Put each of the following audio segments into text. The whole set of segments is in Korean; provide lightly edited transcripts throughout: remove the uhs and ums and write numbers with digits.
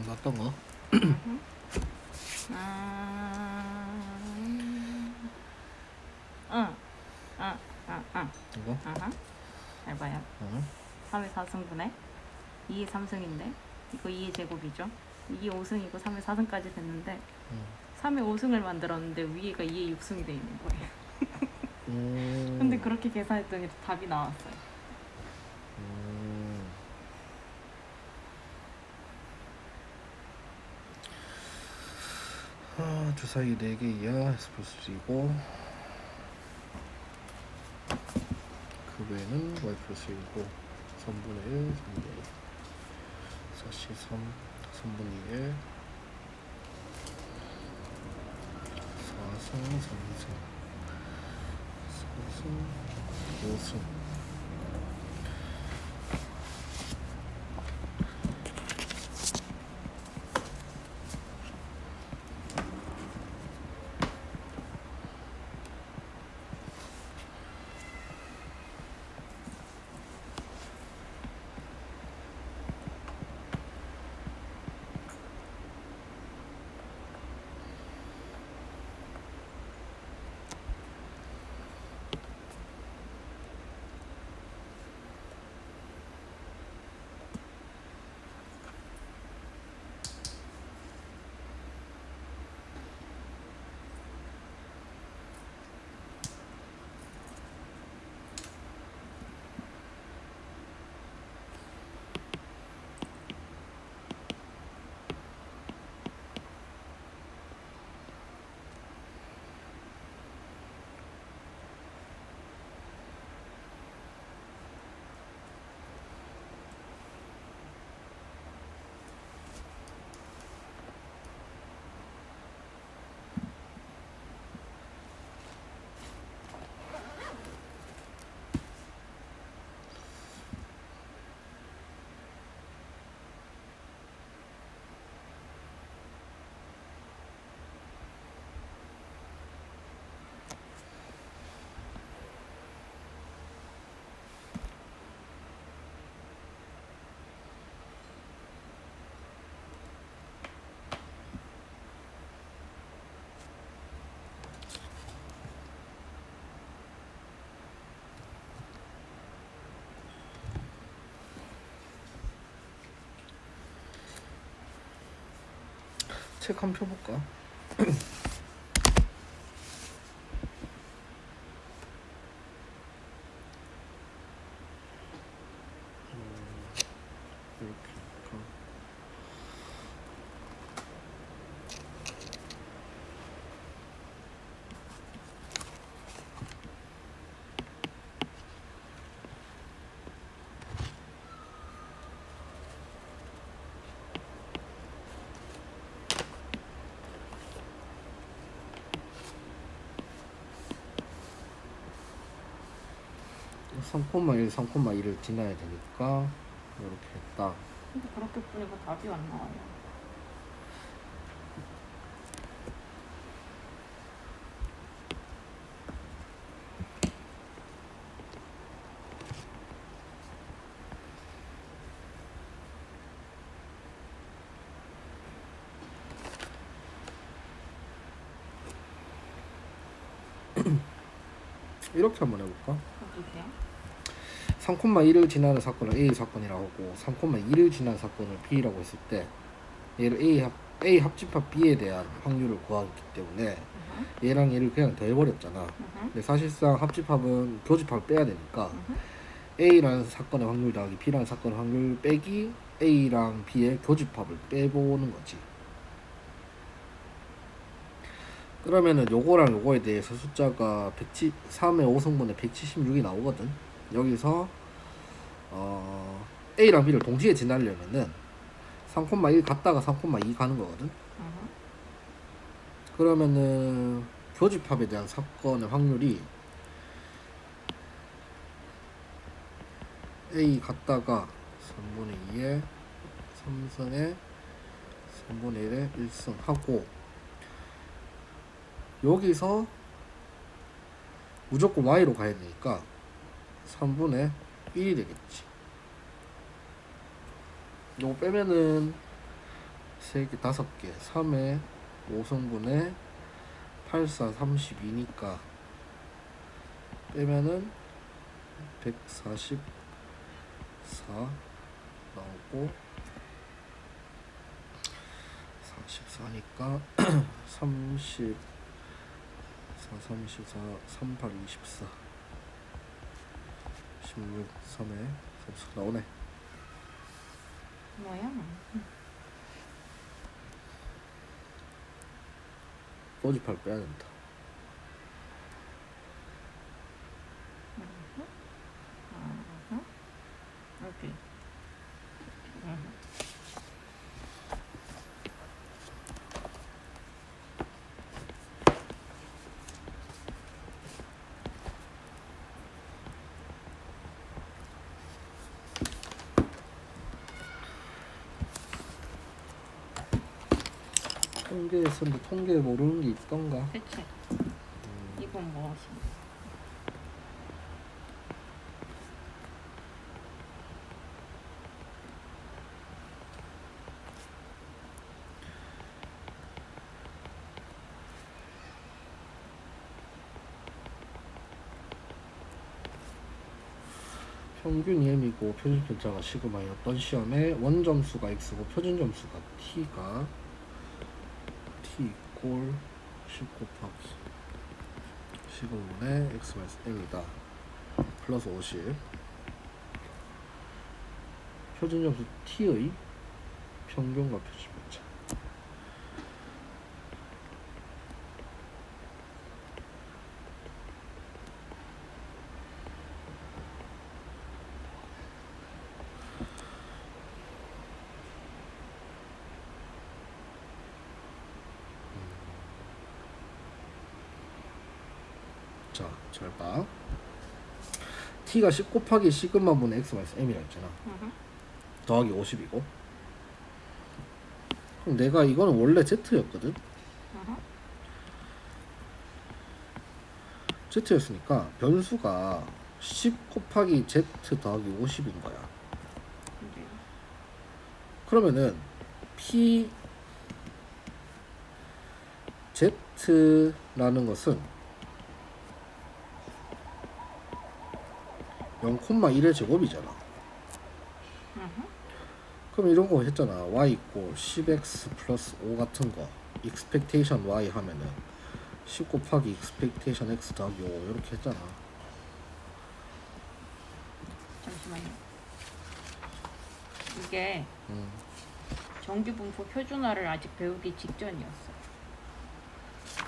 어떤 거? 음. 응. 응. 응. 응. 이거? 잘 봐요. 어? 3의 4승분의 2의 3승인데 이거 2의 제곱이죠. 이게 5승이고 3의 4승까지 됐는데 3의 5승을 만들었는데 위에가 2의 6승이 돼 있는 거예요. 근데 그렇게 계산했더니 답이 나왔어요. 주사위 4개 이하 S 플러스 3고 그 외에는 Y 플러스 1고 3분의 1, 3분의 1 4시 3, 3분의 1 4승, 3승 4승, 5승 책 한 편 볼까? 이렇게 할까? 삼 3,1, 3,2를 지나야 되니까 이렇게 했다. 근데 그렇게 보니까 답이 안 나와요. 이렇게 한번 해볼까? 어디세요? 3,1을 지나는 사건을 A 사건이라고 하고 3,2를 지나는 사건을 B라고 했을 때 얘를 A 합집합 B에 대한 확률을 구하기 때문에 얘랑 얘를 그냥 더해버렸잖아. 근데 사실상 합집합은 교집합을 빼야 되니까 A라는 사건의 확률 더하기 B라는 사건의 확률 빼기 A랑 B의 교집합을 빼보는 거지. 그러면은 요거랑 요거에 대해서 숫자가 3의 5승분의 176이 나오거든. 여기서 A랑 B를 동시에 지나려면은 3,1 갔다가 3,2 가는 거거든. 그러면은 교집합에 대한 사건의 확률이 A 갔다가 3분의 2에 3승에 3분의 1에 1승 하고 여기서 무조건 Y로 가야 되니까 3분의 1이 되겠지. 요거 빼면은 3개, 5개, 3의 5성분의 8, 4, 32니까 빼면은 144 나오고 44니까 34, 34, 38, 24 16, 3에 34 나오네. 뭐야? 소집할 빼야 된다. 오케이. 통계에서는 통계 모르는 게 있던가? 그치. 이건 무엇이? 평균 EM이고 표준 편차가 시그마였던 시험에 원점수가 x고 표준 점수가 t가 t 이꼴 10 곱하기 시그마분의 x 마이너스 m이다. 플러스 50 표준 점수 t의 평균과 표준 편차. 자, 잘 봐. t가 10 곱하기 시그마분의 x 마이너스 m이라 했잖아. 더하기 50이고. 그럼 내가 이거는 원래 z였거든. z였으니까 변수가 10 곱하기 z 더하기 50인 거야. 그러면은 p z라는 것은 0,1의 제곱이잖아. 그럼 이런 거 했잖아. y 있고 10x 플러스 5 같은 거 expectation y 하면은 10 곱하기 expectation x 더하기 5 이렇게 했잖아. 잠시만요. 이게 정규분포 표준화를 아직 배우기 직전이었어.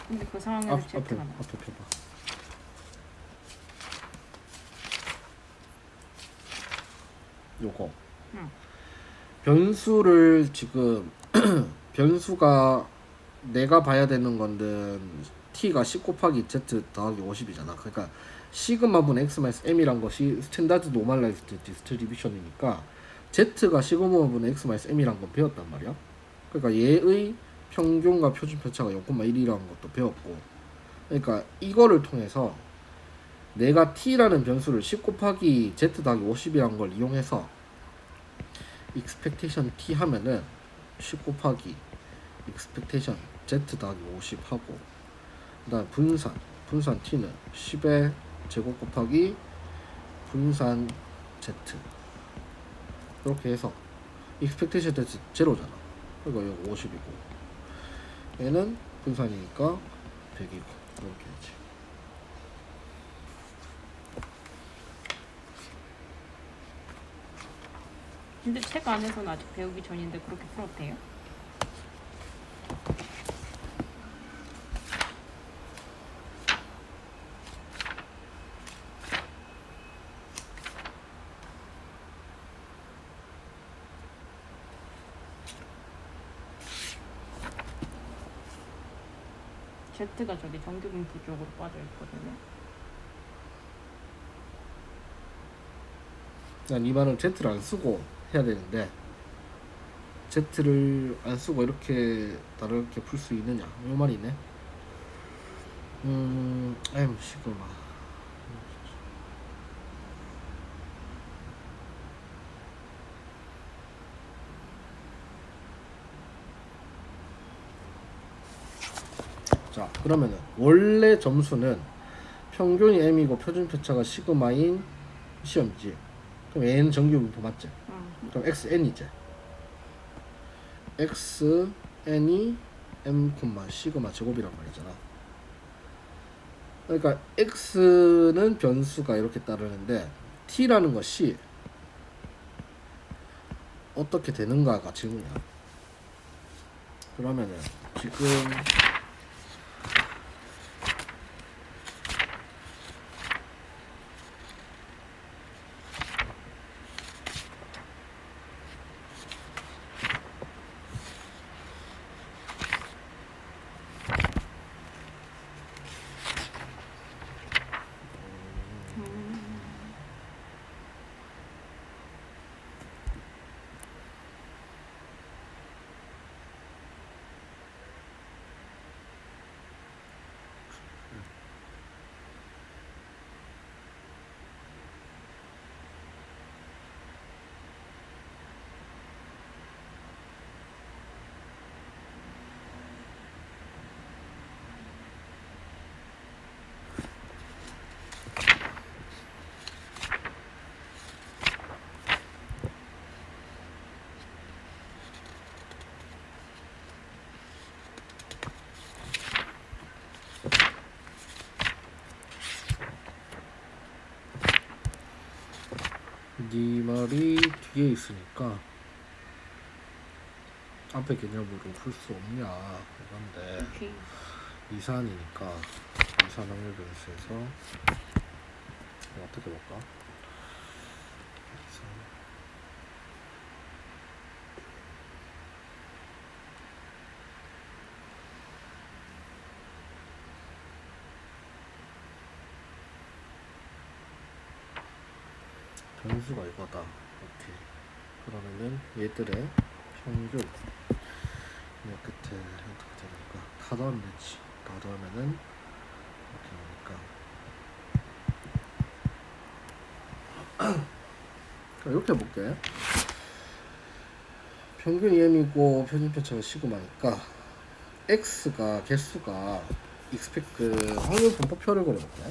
근데 그 상황에서 앞에 Z가 나. 앞에 펴봐. 요거 변수를 지금 변수가 내가 봐야 되는 건데 t가 10 곱하기 z 더하기 50이잖아. 그러니까 시그마분 x 마이너스 m이란 것이 스탠다드 노멀라이즈드 디스트리뷰션이니까 z가 시그마분 x 마이너스 m이란 건 배웠단 말이야. 그러니까 얘의 평균과 표준 편차가 0,1이라는 것도 배웠고, 그러니까 이거를 통해서 내가 t라는 변수를 10 곱하기 z 더하기 50이라는 걸 이용해서 expectation t 하면은 10 곱하기 expectation z 더하기 50 하고, 그 다음 분산 t는 10의 제곱 곱하기 분산 z 이렇게 해서 expectation z 제로잖아. 그러니까 여기 50이고 얘는 분산이니까 100이고 이렇게 되지. 근데 책 안에서는 아직 배우기 전인데 그렇게 풀어도 돼요? Z가 저기 정규분포 쪽으로 빠져 있거든요. 난 이 말은 z를 안 쓰고 해야 되는데 z를 안 쓰고 이렇게 다르게 풀 수 있느냐 이 말이네. 아유 시끄마. 자, 그러면은 원래 점수는 평균이 m이고 표준편차가 시그마인 시험이지. 그럼 얘는 정규분포 맞지? 그럼 xn이지. xn이 m, 시그마 제곱이란 말이잖아. 그러니까 x는 변수가 이렇게 따르는데 t라는 것이 어떻게 되는가가 질문이야. 그러면은 지금 네 말이 뒤에 있으니까 앞에 개념으로 풀 수 없냐 이건데 오케이. 이산이니까 이산 확률 변수에서 어떻게 볼까? 변수가 이거다. 오케이. 그러면은 얘들의 평균 이 끝에 어떻게 되니까 다 더하면 되지. 다 더하면은 이렇게 되니까 이렇게 볼게. 평균 EM이고 표준편차가 시그마니까 x가 개수가 expect 확률 분포표를 그려볼게.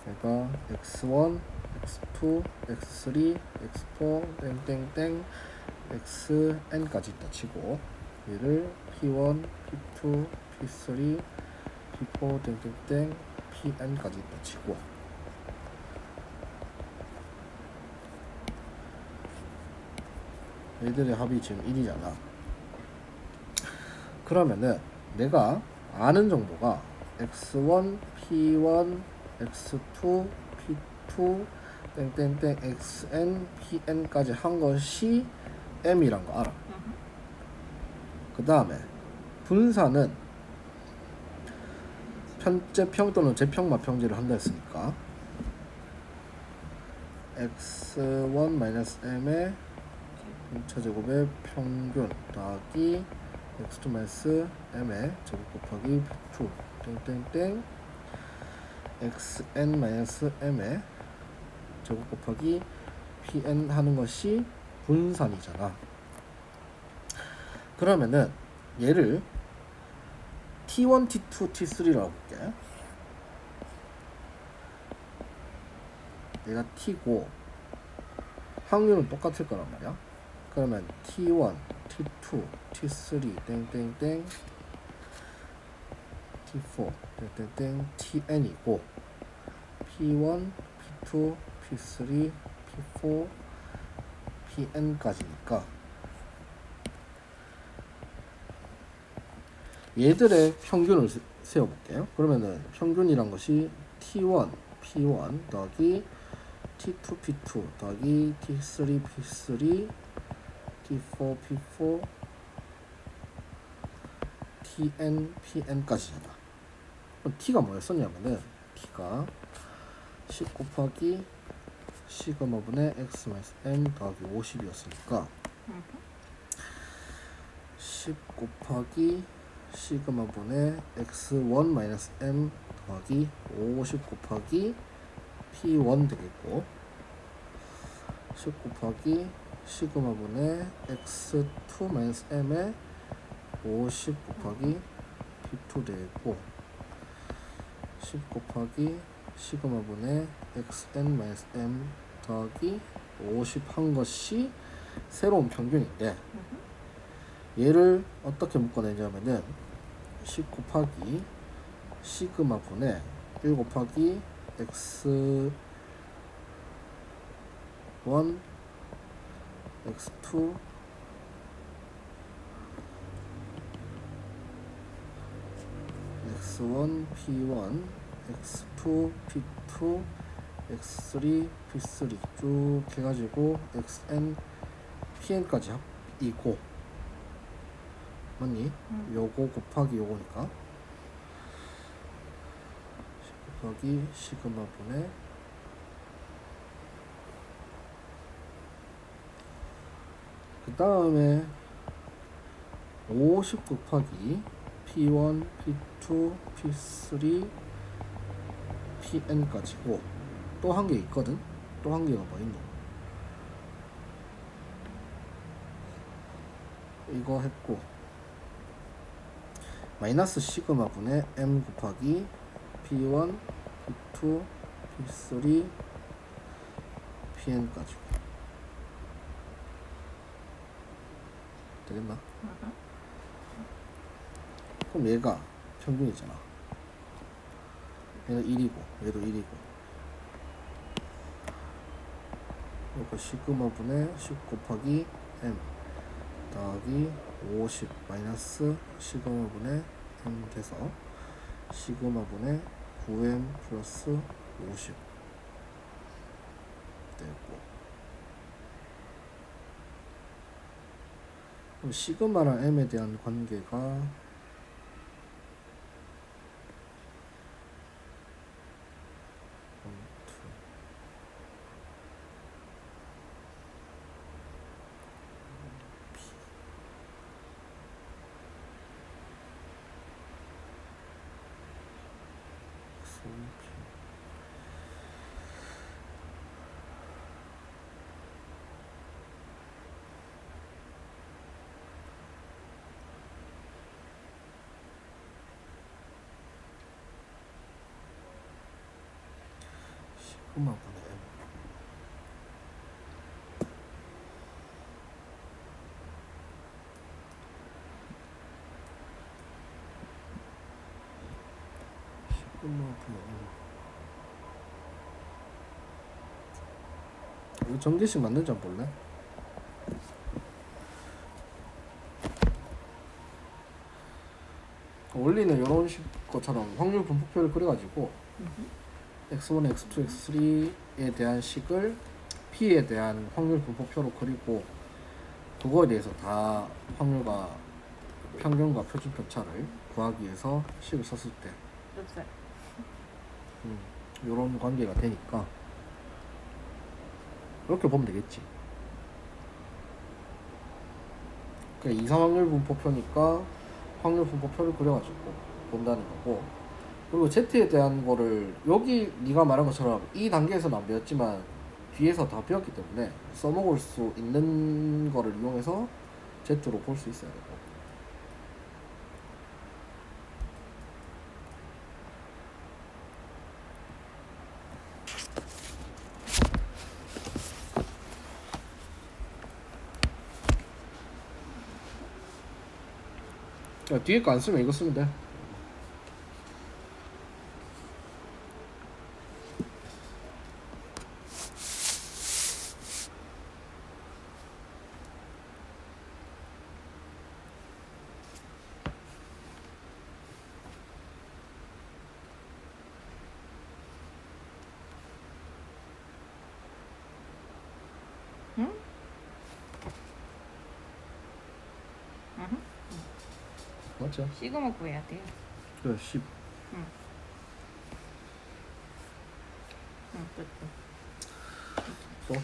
얘가 x1, x2, x3, x4, 땡땡땡 xn까지 있다 치고 얘를 p1, p2, p3, p4, 땡땡땡 pn까지 있다 치고 얘들의 합이 지금 1이잖아. 그러면은 내가 아는 정도가 x1, p1, x2, p2, 땡땡땡 xn, pn까지 한 것이 m이란 거 알아. 그 다음에 분사는 편제평 또는 제평 마평제를 한다 했으니까 x1-m의 전체제곱의 평균 더하기 x2-m의 제곱 곱하기 p2 땡땡땡 xn-m의 제곱 곱하기 pn 하는 것이 분산이잖아. 그러면은 얘를 t1, t2, t3라고 볼게. 얘가 t고 확률은 똑같을 거란 말이야. 그러면 t1, t2, t3 땡땡땡 t4 땡땡땡 tn이고 p1, p2, p3, p4, pn까지니까 얘들의 평균을 세워볼게요. 그러면은 평균이란 것이 t1, p1 더하기 t2, p2 더하기 t3, p3 t4, p4 tn, pn까지잖아. 그럼 t가 뭐였었냐면은 t가 10 곱하기 시그마분의 x m 더하기 50이었으니까 10 곱하기 시그마분의 x1 m 더하기 50 곱하기 p1 되겠고 10 곱하기 시그마분의 x2 마이너스 m에 50 곱하기 p2 되고 10 곱하기 시그마분의 xn 마이너스 m 더하기 50 한 것이 새로운 평균인데 얘를 어떻게 묶어내냐면은 10 곱하기 시그마분의 1 곱하기 x1 x2 x1 p1 x2 p2 x3 p3 쭉 해가지고 xn pn까지 합이고 맞니? 요거 곱하기 요거니까 10 곱하기 시그마분의 그 다음에 50 곱하기 P1, P2, P3, PN까지고 또 한 개 있거든? 또 한 개가 뭐 있노? 이거 했고 마이너스 시그마분의 M 곱하기 P1, P2, P3, PN까지고 되겠나? 그럼 얘가 평균이잖아. 얘는 1이고 얘도 1이고 그러니까 시그마분의 10 곱하기 m 더하기 50 마이너스 시그마분의 m 돼서 시그마분의 9m 플러스 50 되고 그럼 시그마랑 m에 대한 관계가 시그마분의 m 시그마분의 m 이거 전개식 맞는지 한번 볼래? 원리는 이런 식 것처럼 확률 분포표를 그려가지고 x1, x2, x3에 대한 식을 p에 대한 확률 분포표로 그리고 그거에 대해서 다 확률과 평균과 표준 편차를 구하기 위해서 식을 썼을 때 이런 관계가 되니까 이렇게 보면 되겠지. 그러니까 이상 확률 분포표니까 확률 분포표를 그려가지고 본다는 거고, 그리고 Z에 대한 거를 여기 네가 말한 것처럼 이 단계에서는 안 배웠지만 뒤에서 다 배웠기 때문에 써먹을 수 있는 거를 이용해서 Z로 볼 수 있어야 되고. 야, 뒤에 거 안 쓰면 이거 쓰면 돼. 응? 맞죠? 시그마 구해야 돼요. 그래 10. 응, 끝. 또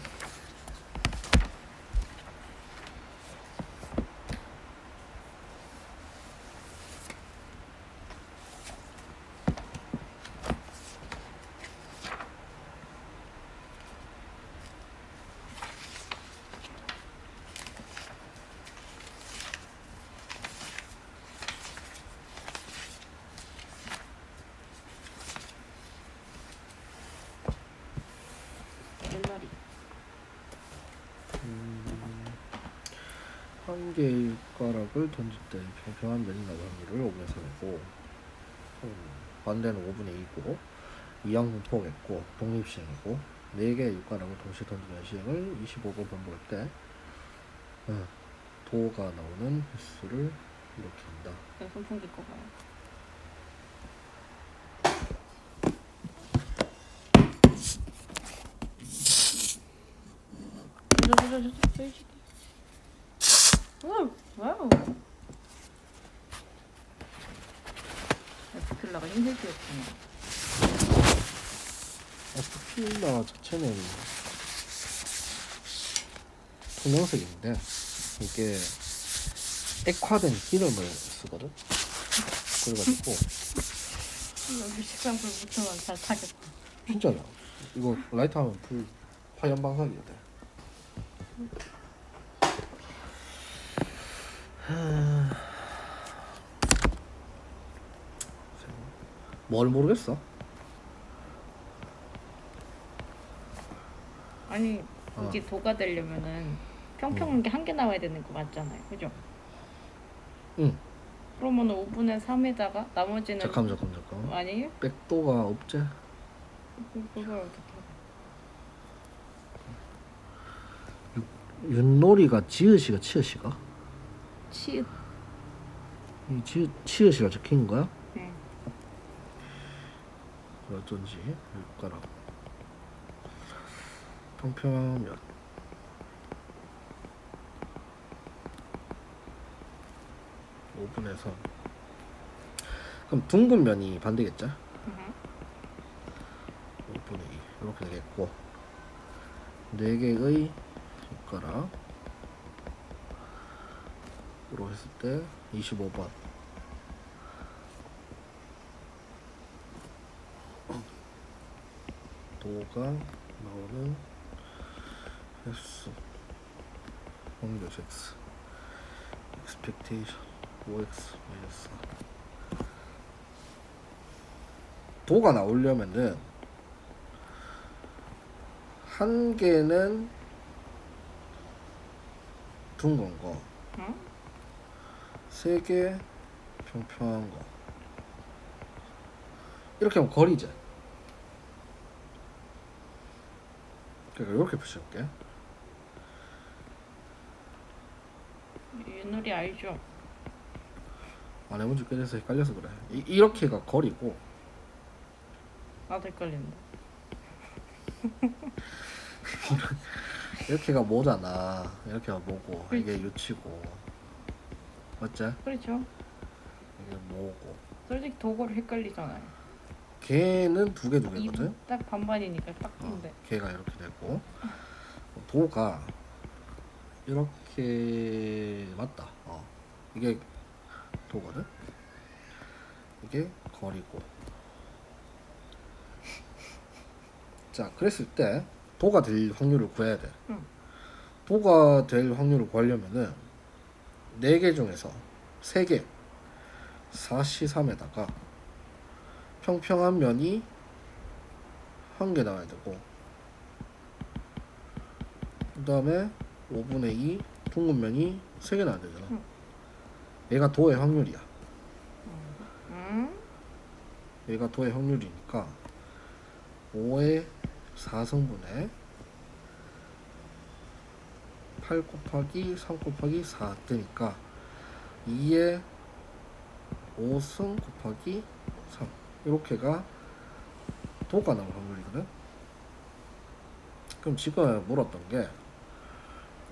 한 개의 가락을 던질 때 평평한 면이 나올 확률을 5분의 3이고 반대는 5분의 2고 이항분포겠고 독립시행이고 4개의 육가락을 동시에 던지는 시행을 25번 반복할 때 도가 나오는 횟수를 이렇게 한다. 그냥 선풍기 꺼봐요. 와우. 에스킬라가 흰색이었구나. 에스필라 자체는 투명색인데 이게 액화된 기름을 쓰거든. 그래가지고 여기 식상불 붙으면 잘 타겠다. 진짜야. 이거 라이트 하면 불 화염 방사기가 돼. 뭘 모르겠어? 아니 이게 도가 되려면은 평평한 게 한 개 나와야 되는 거 맞잖아요, 그죠? 응. 그러면 5분의 3에다가 나머지는 잠깐. 아니에요? 백도가 없지? 그걸 어떻게? 윷놀이가 지읒이가 치읒이가? 치읓. 이 치읒이가 적힌 거야? 네. 어쩐지 육가락 평평한 면 5분의 3. 그럼 둥근 면이 반대겠죠? 5분의 2 이렇게 되겠고 4개의 육가락으로 했을 때 25번 도가 나오는 횟수 확률 x expectation 5x 마이너스 4. 도가 나오려면은 한 개는 둥근 거, 응? 3개 평평한 거. 이렇게 하면 거리지. 그러니까 이렇게 표시할게. 윷놀이 알죠? 안 해본 지 꽤 돼서 헷갈려서 그래. 이렇게가 거리고 나도 헷갈린다. 이렇게가 뭐잖아. 이렇게가 뭐고 그렇지. 이게 유치고 맞지? 그렇죠. 이게 뭐고 솔직히 도구를 헷갈리잖아요. 걔는 두 개거든. 이분 딱 반반이니까 딱 좋은데. 걔가 이렇게 되고 도가 이렇게 맞다. 이게 도거든. 이게 거리고. 자, 그랬을 때 도가 될 확률을 구해야 돼. 응. 도가 될 확률을 구하려면은 4개 중에서 3개 4C3에다가 평평한 면이 1개 나와야 되고 그 다음에 5분의 2 둥근 면이 3개 나와야 되잖아. 응. 얘가 도의 확률이야. 응? 얘가 도의 확률이니까 5의 4승분의 8 곱하기 3 곱하기 4 되니까 2의 5승 곱하기 3 이렇게가 도가 나올 확률이거든. 그럼 지금 물었던 게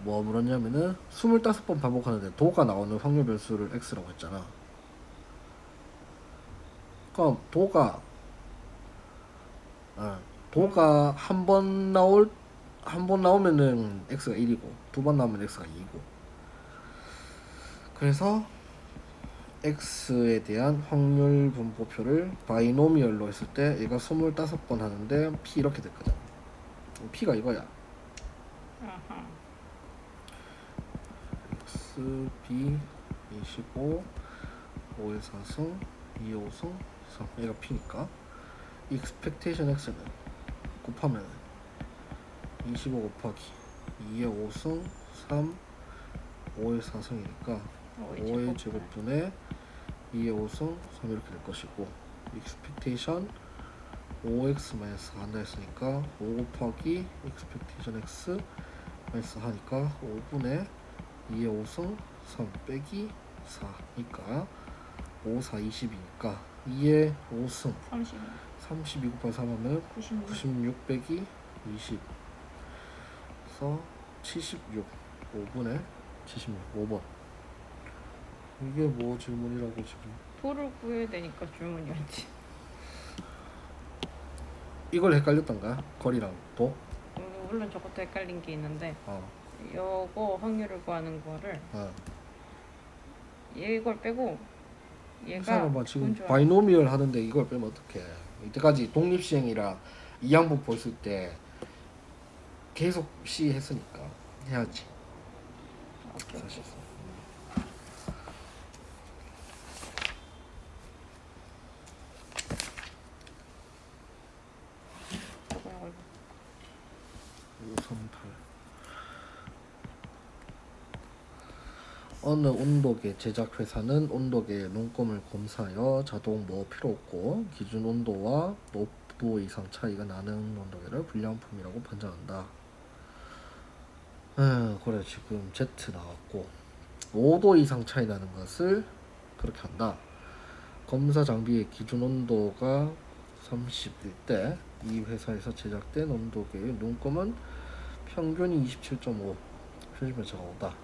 뭐 물었냐면은 25번 반복하는데 도가 나오는 확률 변수를 x라고 했잖아. 그럼 도가 한 번 나오면은 x가 1이고 2번 나오면 x가 2고 그래서 x에 대한 확률 분포표를 바이노미얼로 했을 때 얘가 25번 하는데 p 이렇게 됐거든. p가 이거야. 아하. x b 25 5의 4승 2의 5승 3 얘가 p니까 expectation x는 곱하면 25 곱하기 2의 5승 3 5의 4승이니까 5의 제곱분의 2의 5승 3 이렇게 될 것이고 expectation 5x 마이너스 4 한다 했으니까 5 곱하기 expectation x 마이너스 하니까 5분의 2의 5승 3 빼기 4니까 5, 4, 20이니까 2의 5승 32 곱하기 3 하면 96 빼기 20 그래서 76 5분의 76 5번 이게 뭐 질문이라고 지금 도를 구해야 되니까 질문이었지. 이걸 헷갈렸던가? 거리랑 도? 물론 저것도 헷갈린 게 있는데 요거 확률을 구하는 거를 이걸 빼고 얘가 사람아 지금 바이노미얼 하는데 이걸 빼면 어떡해. 이때까지 독립시행이라 이항법 보였을 때 계속 C 했으니까 해야지 사실. 어느 온도계 제작회사는 온도계의 눈금을 검사하여 자동 뭐 필요 없고 기준 온도와 5도 이상 차이가 나는 온도계를 불량품이라고 판정한다. 그래 지금 Z 나왔고 5도 이상 차이 나는 것을 그렇게 한다. 검사 장비의 기준 온도가 30일 때 이 회사에서 제작된 온도계의 눈금은 평균이 27.5 표시면차가 오다.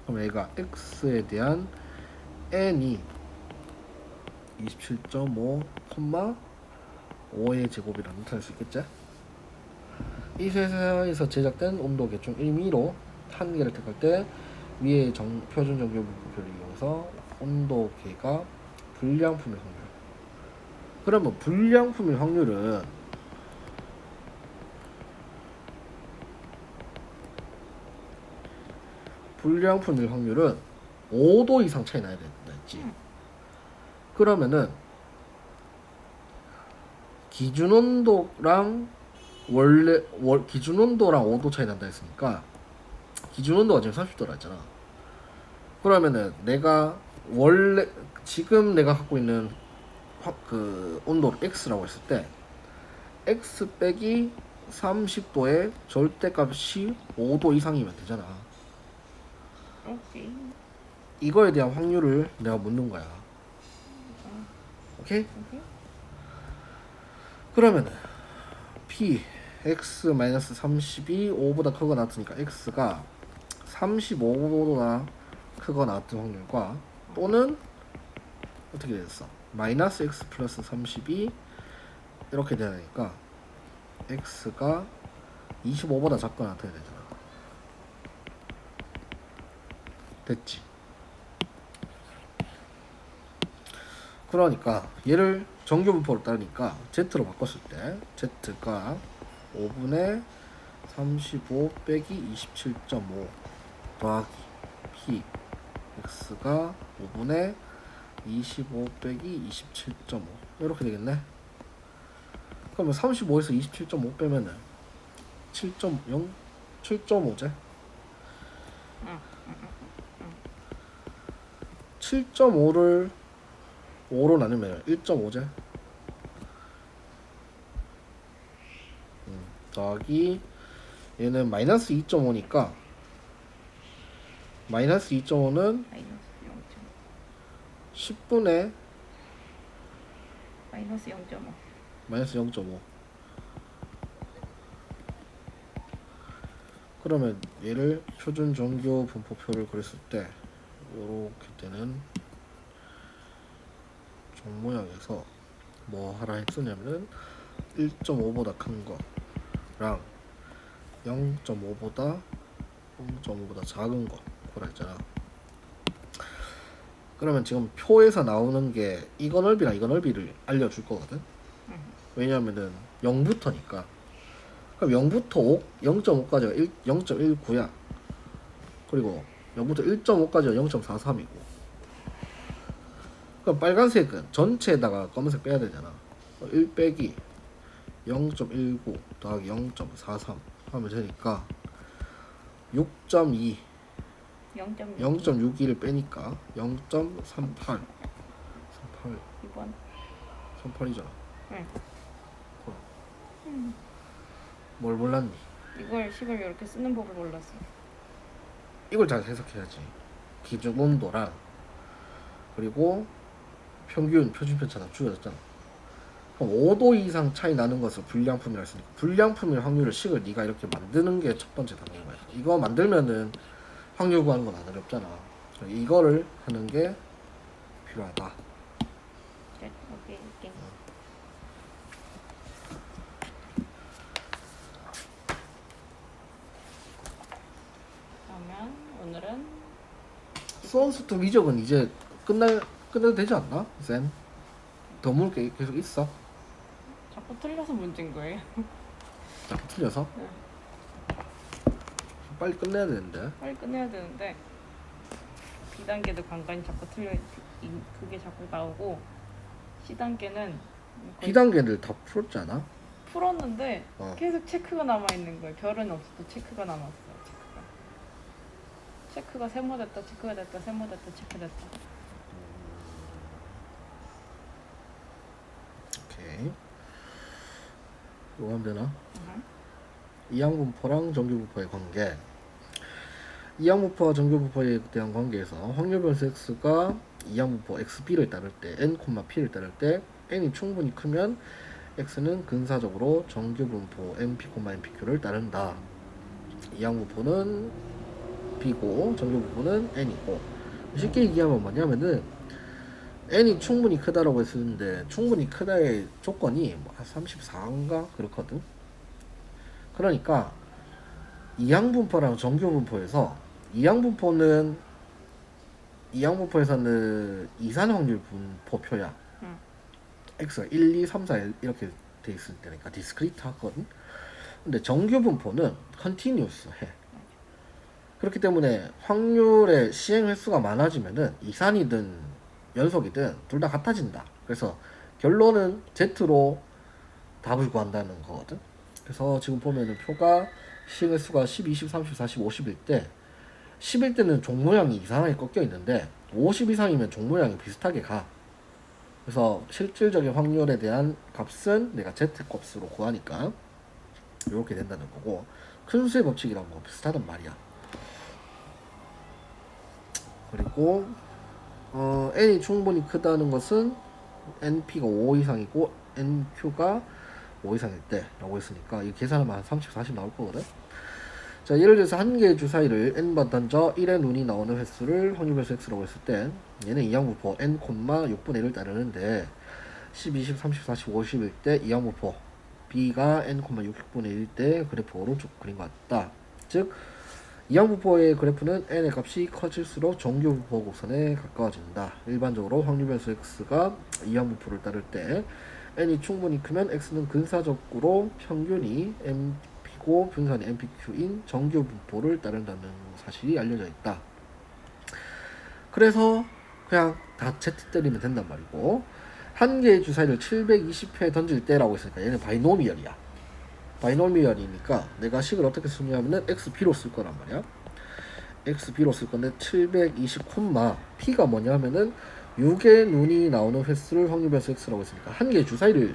그럼 얘가 x에 대한 n이 27.5, 5의 제곱이라는 나타낼 수 있겠지? 이 회사에서 제작된 온도계 중 1미로 한 개를 택할 때 위의 표준 정규 분포표를 이용해서 온도계가 불량품일 확률. 그러면 불량품일 확률은 불량품일 확률은 5도 이상 차이 나야 된다 했지. 그러면은 기준 온도랑 기준 온도랑 5도 차이 난다 했으니까 기준 온도가 지금 30도라 했잖아. 그러면은 내가 원래 지금 내가 갖고 있는 그 온도를 x라고 했을 때 x 빼기 30도의 절대값이 5도 이상이면 되잖아. 오케이. 이거에 대한 확률을 내가 묻는 거야. 오케이? 그러면은 p x-32 5보다 크거나 같으니까 x가 35보다 크거나 같은 확률과 또는 어떻게 됐어? 마이너스 x 플러스 32 이렇게 되니까 x가 25보다 작거나 같아야 되잖아. 됐지? 그러니까 얘를 정규분포로 따르니까 z로 바꿨을 때 z가 5분의 35 빼기 27.5 더하기 p x가 5분의 25 빼기 27.5 이렇게 되겠네. 그러면 35에서 27.5 빼면은 7.0 7.5제 7.5를 5로 나누면 1.5제 더하기 얘는 마이너스 2.5니까 마이너스 2.5는 마이너스 10분의 마이너스 0.5. 마이너스 0.5 그러면 얘를 표준 정규 분포표를 그렸을 때 이렇게 되는 종 모양에서 뭐 하라 했었냐면은 1.5보다 큰 거랑 0.5보다 0.5보다 작은 거 그라 했잖아. 그러면 지금 표에서 나오는 게 이거 넓이랑 이거 넓이를 알려줄 거거든. 왜냐면은 0부터니까. 그럼 0부터 5, 0.5까지가 0.19야. 그리고 0부터 1.5까지가 0.43이고. 그럼 빨간색은 전체에다가 검은색 빼야 되잖아. 1 빼기 0.19 더하기 0.43 하면 되니까 6.2 0.6. 0.61을 빼니까 0.38. 38. 2번. 38이잖아. 응. 뭘 몰랐니? 이걸 식을 이렇게 쓰는 법을 몰랐어. 이걸 잘 해석해야지. 기준 온도랑 그리고 평균 표준 편차가 줄여졌잖아. 그럼 5도 이상 차이 나는 것을 불량품이라 했으니까 불량품일 확률을 식을 네가 이렇게 만드는 게 첫 번째 단계인 거야. 이거 만들면은 확률 구하는 건 안 어렵잖아. 이거를 하는 게 필요하다. 네, 오케이. 그러면 오늘은 소스 투 미적은 이제 끝내도 되지 않나? 쌤? 더 물을 게 계속 있어? 자꾸 틀려서 문제인 거예요. 자꾸 틀려서? 네. 빨리 끝내야 되는데. 빨리 끝내야 되는데 B단계도 간간히 자꾸 그게 자꾸 나오고 C단계는 거의 B단계를 다 풀었잖아? 풀었는데 계속 체크가 남아있는 거예요. 별은 없어도 체크가 남았어요. 체크가 세모됐다, 체크가 됐다, 세모됐다, 체크됐다. 오케이. 이거 하면 되나? 이항분포랑 정규분포의 관계. 이항분포와 정규분포에 대한 관계에서 확률 변수 x가 이항분포 xb를 따를 때 n, p를 따를 때 n이 충분히 크면 x는 근사적으로 정규분포 np, npq를 따른다. 이항분포는 b고 정규분포는 n이고, 쉽게 얘기하면 뭐냐면은 n이 충분히 크다라고 했었는데 충분히 크다의 조건이 한 34인가 그렇거든. 그러니까 이항분포랑 정규분포에서 이항분포에서는 이산 확률 분포표야. x가 1, 2, 3, 4 이렇게 돼 있을 때니까 디스크리트 하거든. 근데 정규분포는 컨티뉴어스 해. 그렇기 때문에 확률의 시행 횟수가 많아지면은 이산이든 연속이든 둘 다 같아진다. 그래서 결론은 Z로 답을 구한다는 거거든. 그래서 지금 보면은 표가 시행 횟수가 10, 20, 30, 40, 50일 때 10일 때는 종 모양이 이상하게 꺾여 있는데 50 이상이면 종 모양이 비슷하게 가. 그래서 실질적인 확률에 대한 값은 내가 Z 값으로 구하니까 이렇게 된다는 거고, 큰 수의 법칙이랑 뭐 비슷하단 말이야. 그리고 n이 충분히 크다는 것은 np가 5 이상이고 nq가 5 이상일 때 라고 했으니까 이 계산하면 한 30, 40 나올 거거든. 자, 예를 들어서 한 개의 주사위를 n번 던져 1의 눈이 나오는 횟수를 확률변수 x라고 했을 때 얘는 이항분포 n, 6분의 1을 따르는데 10, 20, 30, 40, 50일 때 이항분포 b가 n, 6분의 1일 때 그래프 오른쪽 그린 것 같다. 즉 이항분포의 그래프는 n의 값이 커질수록 정규분포 곡선에 가까워진다. 일반적으로 확률변수 x가 이항분포를 따를 때 n이 충분히 크면 x는 근사적으로 평균이 np고 분산이 npq인 정규분포를 따른다는 사실이 알려져 있다. 그래서 그냥 다 z 때리면 된단 말이고, 한 개의 주사위를 720회 던질 때라고 했으니까 얘는 바이노미얼이야. 바이노미얼이니까 내가 식을 어떻게 쓰냐면은 xb로 쓸 거란 말이야. xb로 쓸 건데 720, p가 뭐냐면은 6의 눈이 나오는 횟수를 확률변수 x라고 했으니까 한 개의 주사위에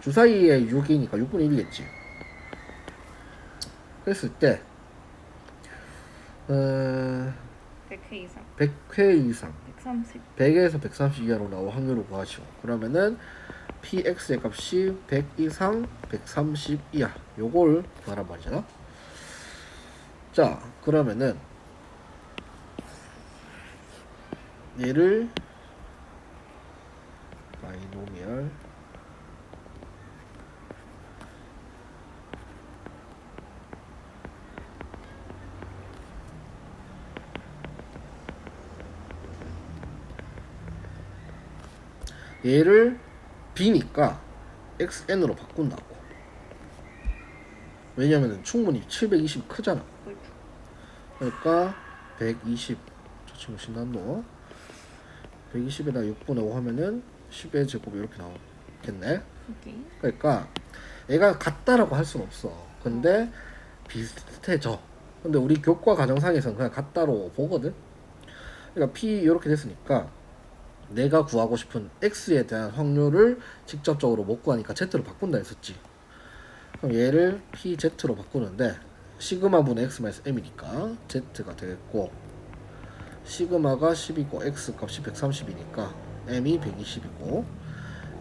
6이니까 6분의 1이겠지. 그랬을 때 100회 이상. 100회 이상 130. 100에서 130 이하로 나온 확률을 구하시오. 그러면은 px의 값이 100 이상 130 이하, 요걸 구하란 말이잖아. 자, 그러면은 얘를 바이노미얼 얘를 b니까 xn으로 바꾼다고. 왜냐면은 충분히 720 크잖아. 그러니까 120, 저 친구 신난노 120에다 6분의 5 하면은 10의 제곱 이렇게 나오겠네. 오케이. 그러니까 얘가 같다라고 할 수는 없어. 근데 비슷해져. 근데 우리 교과 가정상에서는 그냥 같다로 보거든. 그러니까 P 이렇게 됐으니까 내가 구하고 싶은 X에 대한 확률을 직접적으로 못 구하니까 Z로 바꾼다 했었지. 그럼 얘를 PZ로 바꾸는데 시그마 분의 X 마이너스 M이니까 Z가 되겠고, 시그마가 10이고 X 값이 130이니까 M이 120이고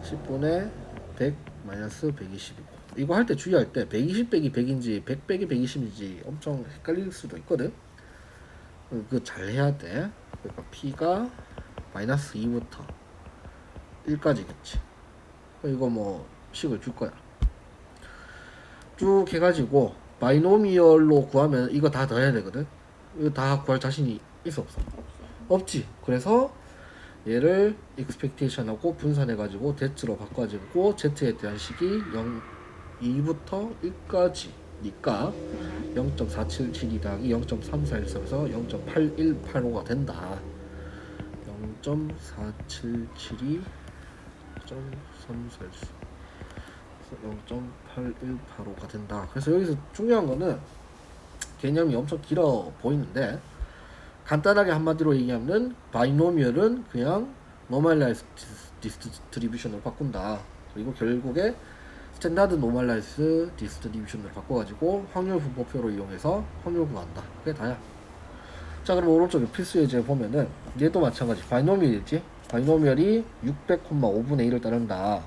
10분의 100 마이너스 120이고, 이거 할 때 주의할 때 120 빼기 100인지 100 빼기 120인지 엄청 헷갈릴 수도 있거든. 그거 잘 해야 돼. 그러니까 P가 마이너스 2부터 1까지겠지. 이거 뭐 식을 줄 거야. 쭉 해가지고 바이노미얼로 구하면 이거 다 더해야 되거든. 이거 다 구할 자신이 있어 없어? 없지. 그래서 얘를 expectation하고 분산해가지고 Z로 바꿔주고 Z에 대한 식이 2부터 1까지니까 0.477이 더하기 0.3413에서 0.8185가 된다. 0.477이 0.8185가 된다. 그래서 여기서 중요한 거는 개념이 엄청 길어 보이는데, 간단하게 한마디로 얘기하면 바이노미얼은 그냥 노멀라이즈 디스트리뷰션으로 바꾼다. 그리고 결국에 스탠다드 노멀라이즈 디스트리뷰션으로 바꿔가지고 확률 분포표로 이용해서 확률 구한다. 그게 다야. 자, 그럼 오른쪽에 필수 예제 보면은 얘도 마찬가지 바이노미얼이지. 바이노미얼이 600,5분의 1을 따른다.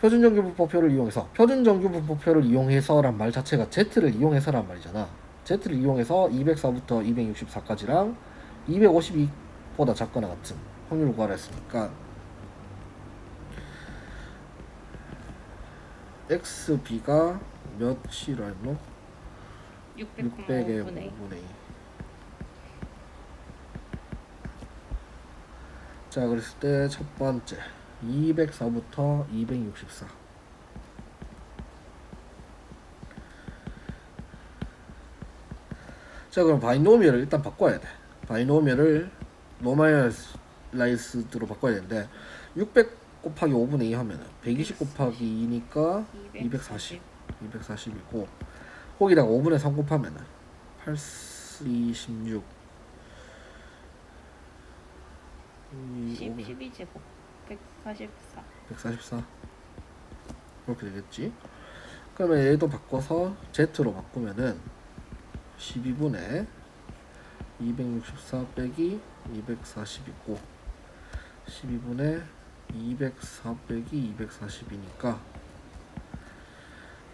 표준정규분포표를 이용해서, 표준정규분포표를 이용해서란 말 자체가 Z를 이용해서란 말이잖아. Z를 이용해서 204부터 264까지랑 252보다 작거나 같은 확률을 구하라 했으니까 XB가 몇이라 했노? 600의 5분의 2. 자, 그랬을 때 첫 번째 204부터 264. 자, 그럼 바이노미얼을 일단 바꿔야 돼. 바이노미얼을 노멀라이즈드로 바꿔야 되는데 600 곱하기 5분의 2 하면은 120 곱하기 2니까 240. 240이고 거기다가 5분의 3 곱하면은 8, 26 12제곱 144. 144 이렇게 되겠지. 그러면 얘도 바꿔서 Z로 바꾸면은 12분의 264 빼기 240이고 12분의 204 빼기 240이니까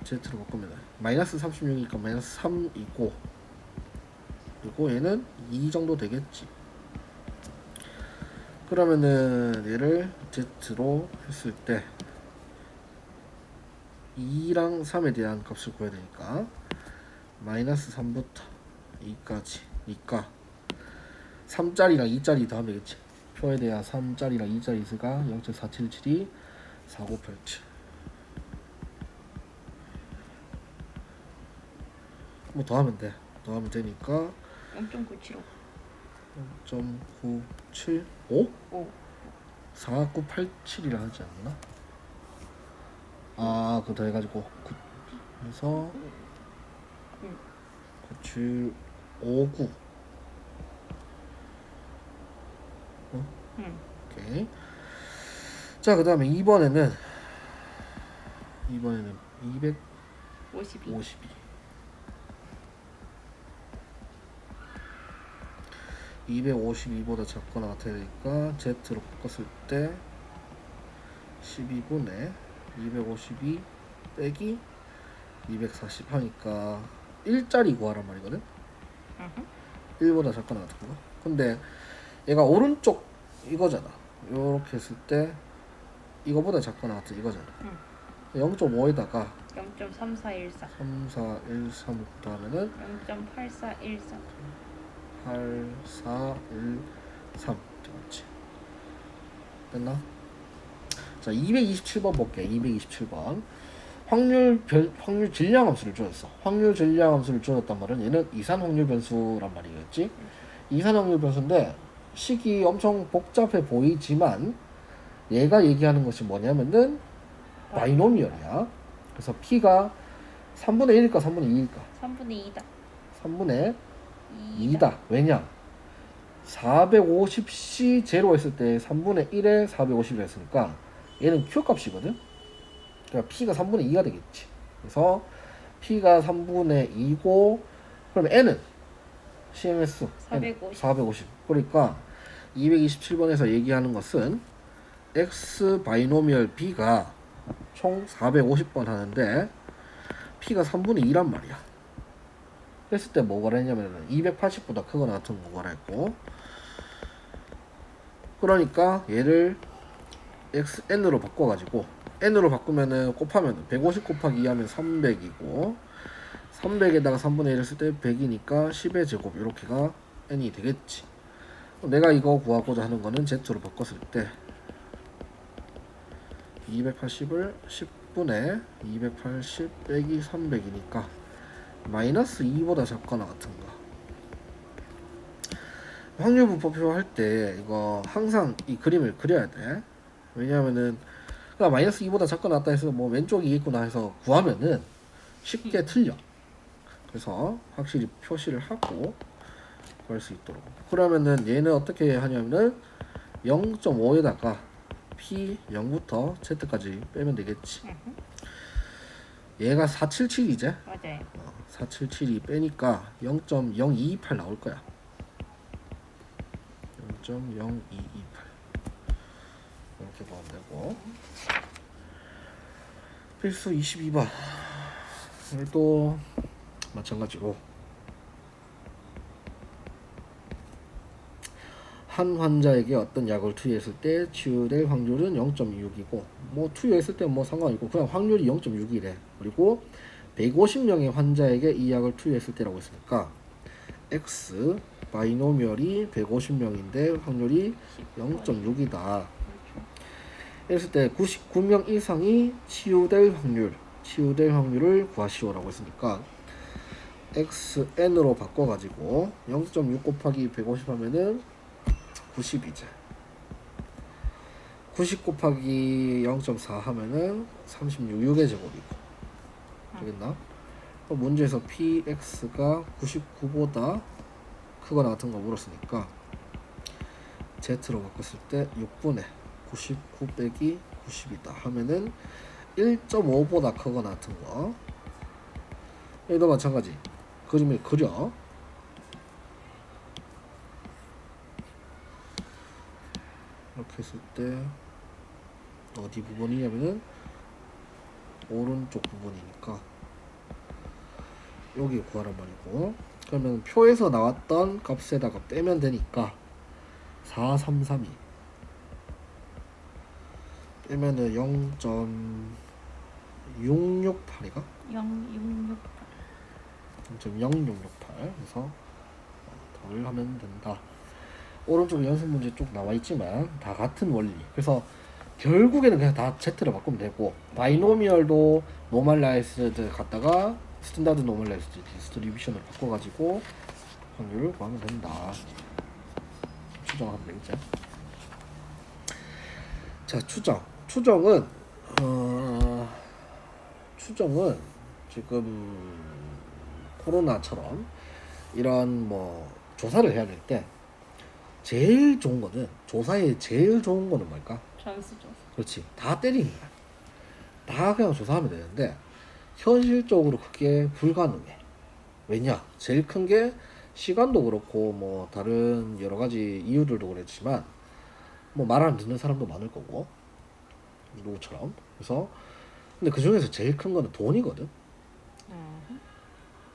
Z로 바꾸면 마이너스 36이니까 마이너스 3이고, 그리고 얘는 2 정도 되겠지. 그러면은 얘를 Z로 했을 때 2랑 3에 대한 값을 구해야 되니까 마이너스 3부터 2까지니까 3짜리랑 2짜리 더하면 되겠지. 표에 대한 3짜리랑 2짜리 수가 0.477이 4987. 뭐 더하면 돼. 더하면 되니까 0.975. 0.975? 4987이라 하지 않나? 아, 그거 더해가지고 그래서 9759. 오케이. 자, 그 다음에 2번에는 252. 252보다 작거나 같아야 되니까 Z로 바꿨을 때 12분의 252 빼기 240 하니까 1짜리 구하란 말이거든. 1보다 작거나 같은 거. 근데 얘가 오른쪽 이거잖아. 이렇게 했을 때 이거보다 작거나 같은 이거잖아. 0.5에다가 0.3414. 3413부터 하면은 0.8414. 8413 맞지? 됐나? 자, 227번 볼게. 227번. 확률 질량 함수를 줘줬어. 확률 질량 함수를 줘줬단 말은 얘는 이산 확률 변수란 말이겠지? 이산 확률 변수인데 식이 엄청 복잡해 보이지만 얘가 얘기하는 것이 뭐냐면은 바이노미얼이야. 그래서 P가 3분의 1일까 3분의 2일까? 3분의 2다. 3분의 2다. 왜냐? 450C 제로 했을 때 3분의 1에 450을 했으니까 얘는 Q 값이거든. 그러니까 P가 3분의 2가 되겠지. 그래서 P가 3분의 2고 그럼 N은 CMS 450. 그러니까 227번에서 얘기하는 것은 X 바이노미얼 B가 총 450번 하는데 P가 3분의 2란 말이야. 했을 때 뭐가 했냐면 280보다 크거나 같은 거가 했고, 그러니까 얘를 xn으로 바꿔가지고 n으로 바꾸면은 곱하면 150 곱하기 2 하면 300이고 300에다가 3분의 1 했을 때 100이니까 10의 제곱 이렇게가 n이 되겠지. 내가 이거 구하고자 하는 거는 z로 바꿨을 때 280을 10분의 280 빼기 300이니까 마이너스 2보다 작거나 같은 거. 확률분법표 할 때 이거 항상 이 그림을 그려야 돼. 왜냐하면은 그러니까 마이너스 2보다 작거나 같다 해서 뭐 왼쪽이 있구나 해서 구하면은 쉽게 틀려. 그래서 확실히 표시를 하고 구할 수 있도록. 그러면은 얘는 어떻게 하냐면은 0.5에다가 P 0부터 Z까지 빼면 되겠지. 얘가 477이제? 맞아요. 477이 빼니까 0.0228 나올 거야. 0.0228 이렇게 보면 되고, 필수 22번 또 마찬가지로 한 환자에게 어떤 약을 투여했을 때 치유될 확률은 0.26이고 뭐 투여했을 때 뭐 상관없고 그냥 확률이 0.6이래. 그리고 150명의 환자에게 이 약을 투여했을 때라고 했으니까 X 바이노미얼이 150명인데 확률이 0.6이다. 했을 때 99명 이상이 치유될 확률을 구하시오라고 했으니까 xn으로 바꿔가지고 0.6 곱하기 150 하면은 90이죠. 90 곱하기 0.4 하면은 36의 제곱이고 되겠나? 문제에서 px가 99보다 크거나 같은 거 물었으니까 z로 바꿨을 때 6분의 99 빼기 90이다 하면은 1.5보다 크거나 같은 거. 여기도 마찬가지 그림을 그려. 이렇게 했을 때 어디 부분이냐면은 오른쪽 부분이니까 여기 구하란 말이고, 그러면 표에서 나왔던 값에다가 빼면 되니까 4332 빼면은 0.668이가 0.0668 그래서 덜 하면 된다. 오른쪽 연습 문제 쭉 나와 있지만 다 같은 원리. 그래서 결국에는 그냥 다 Z로 바꾸면 되고, 바이노미얼도 노멀라이즈드 갖다가 스탠다드 노멀라이즈드 디스트리뷰션을 바꿔가지고 확률을 구하면 된다. 추정하면 되겠죠. 자, 추정은 지금 코로나처럼 이런 뭐 조사를 해야 될 때 제일 좋은 거는, 조사에 제일 좋은 거는 뭘까? 전수조사. 그렇지. 다 때리는 거야. 다 그냥 조사하면 되는데 현실적으로 그게 불가능해. 왜냐? 제일 큰 게 시간도 그렇고 뭐 다른 여러 가지 이유들도 그렇지만 뭐 말 안 듣는 사람도 많을 거고 누구처럼. 그래서 근데 그 중에서 제일 큰 거는 돈이거든.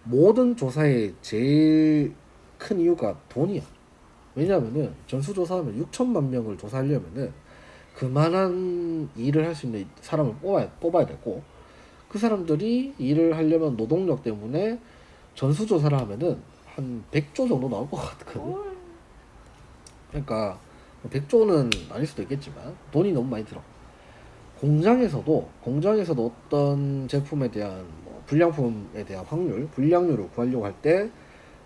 모든 조사의 제일 큰 이유가 돈이야. 왜냐면은 전수조사하면 6천만 명을 조사하려면은 그만한 일을 할 수 있는 사람을 뽑아야 되고, 그 사람들이 일을 하려면 노동력 때문에 전수조사를 하면은 한 100조 정도 나올 것 같거든. 그러니까 100조는 아닐 수도 있겠지만 돈이 너무 많이 들어. 공장에서도 어떤 제품에 대한 뭐 불량품에 대한 불량률을 구하려고 할 때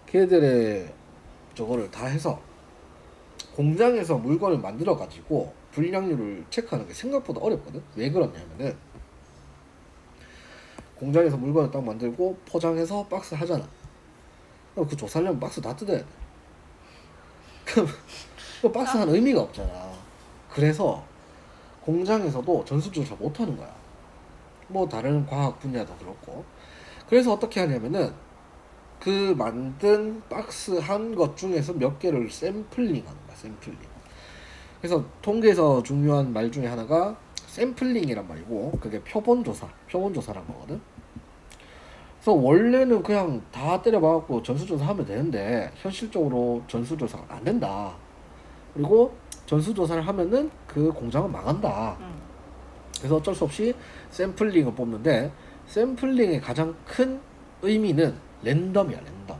걔들의 저거를 다 해서 공장에서 물건을 만들어 가지고 불량률을 체크하는 게 생각보다 어렵거든. 왜 그러냐면은 공장에서 물건을 딱 만들고 포장해서 박스 하잖아. 그 조사하려면 박스 다 뜯어야 돼. 그럼 그 박스 한 의미가 없잖아. 그래서 공장에서도 전수조사 못하는 거야. 뭐 다른 과학 분야도 그렇고. 그래서 어떻게 하냐면은 그 만든 박스 한 것 중에서 몇 개를 샘플링 하는 거야. 샘플링. 그래서 통계에서 중요한 말 중에 하나가 샘플링이란 말이고, 그게 표본조사란 거거든. 그래서 원래는 그냥 다 때려박고 전수조사하면 되는데 현실적으로 전수조사가 안 된다. 그리고 전수조사를 하면은 그 공장은 망한다. 그래서 어쩔 수 없이 샘플링을 뽑는데, 샘플링의 가장 큰 의미는 랜덤이야. 랜덤.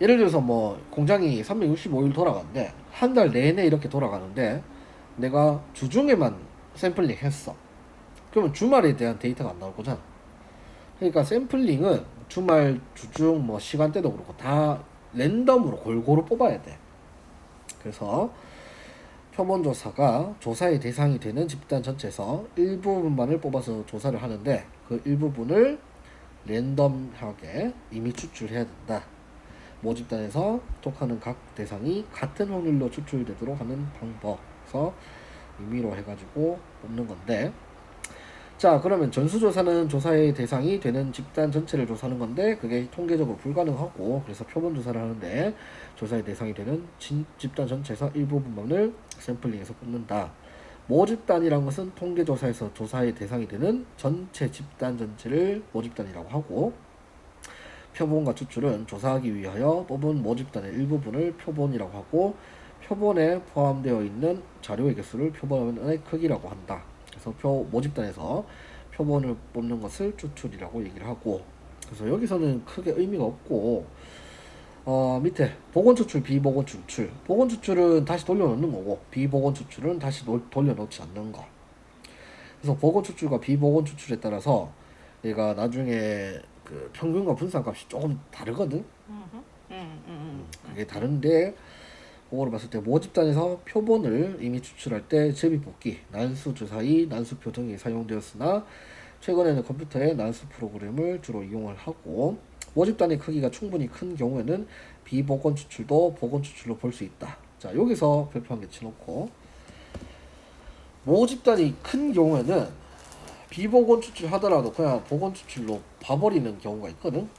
예를 들어서 뭐 공장이 365일 돌아가는데 한 달 내내 이렇게 돌아가는데 내가 주중에만 샘플링 했어. 그러면 주말에 대한 데이터가 안 나올 거잖아. 그러니까 샘플링은 주말, 주중, 뭐 시간대도 그렇고 다 랜덤으로 골고루 뽑아야 돼. 그래서 표본조사가 조사의 대상이 되는 집단 전체에서 일부분만을 뽑아서 조사를 하는데 그 일부분을 랜덤하게 이미 추출해야 된다. 모집단에서 독하는 각 대상이 같은 확률로 추출되도록 하는 방법에서 임의로 해가지고 뽑는 건데, 자 그러면 전수조사는 조사의 대상이 되는 집단 전체를 조사하는 건데 그게 통계적으로 불가능하고, 그래서 표본조사를 하는데 조사의 대상이 되는 집단 전체에서 일부분만을 샘플링해서 뽑는다. 모집단이란 것은 통계조사에서 조사의 대상이 되는 전체 집단 전체를 모집단이라고 하고, 표본과 추출은 조사하기 위하여 뽑은 모집단의 일부분을 표본이라고 하고, 표본에 포함되어 있는 자료의 개수를 표본의 크기라고 한다. 그래서 모집단에서 표본을 뽑는 것을 추출이라고 얘기를 하고, 그래서 여기서는 크게 의미가 없고, 밑에 복원 추출, 비복원 추출. 복원 추출은 다시 돌려놓는 거고, 비복원 추출은 다시 돌려놓지 않는 거. 그래서 복원 추출과 비복원 추출에 따라서 얘가 나중에 그 평균과 분산값이 조금 다르거든. 그게 다른데, 그거를 봤을 때 모집단에서 표본을 이미 추출할 때 제비뽑기, 난수 주사위, 난수표 등이 사용되었으나 최근에는 컴퓨터에 난수 프로그램을 주로 이용을 하고, 모집단의 크기가 충분히 큰 경우에는 비복원 추출도 복원 추출로 볼 수 있다. 자 여기서 별표 한 개 치놓고, 모집단이 큰 경우에는 비복원 추출 하더라도 그냥 복원 추출로 봐버리는 경우가 있거든.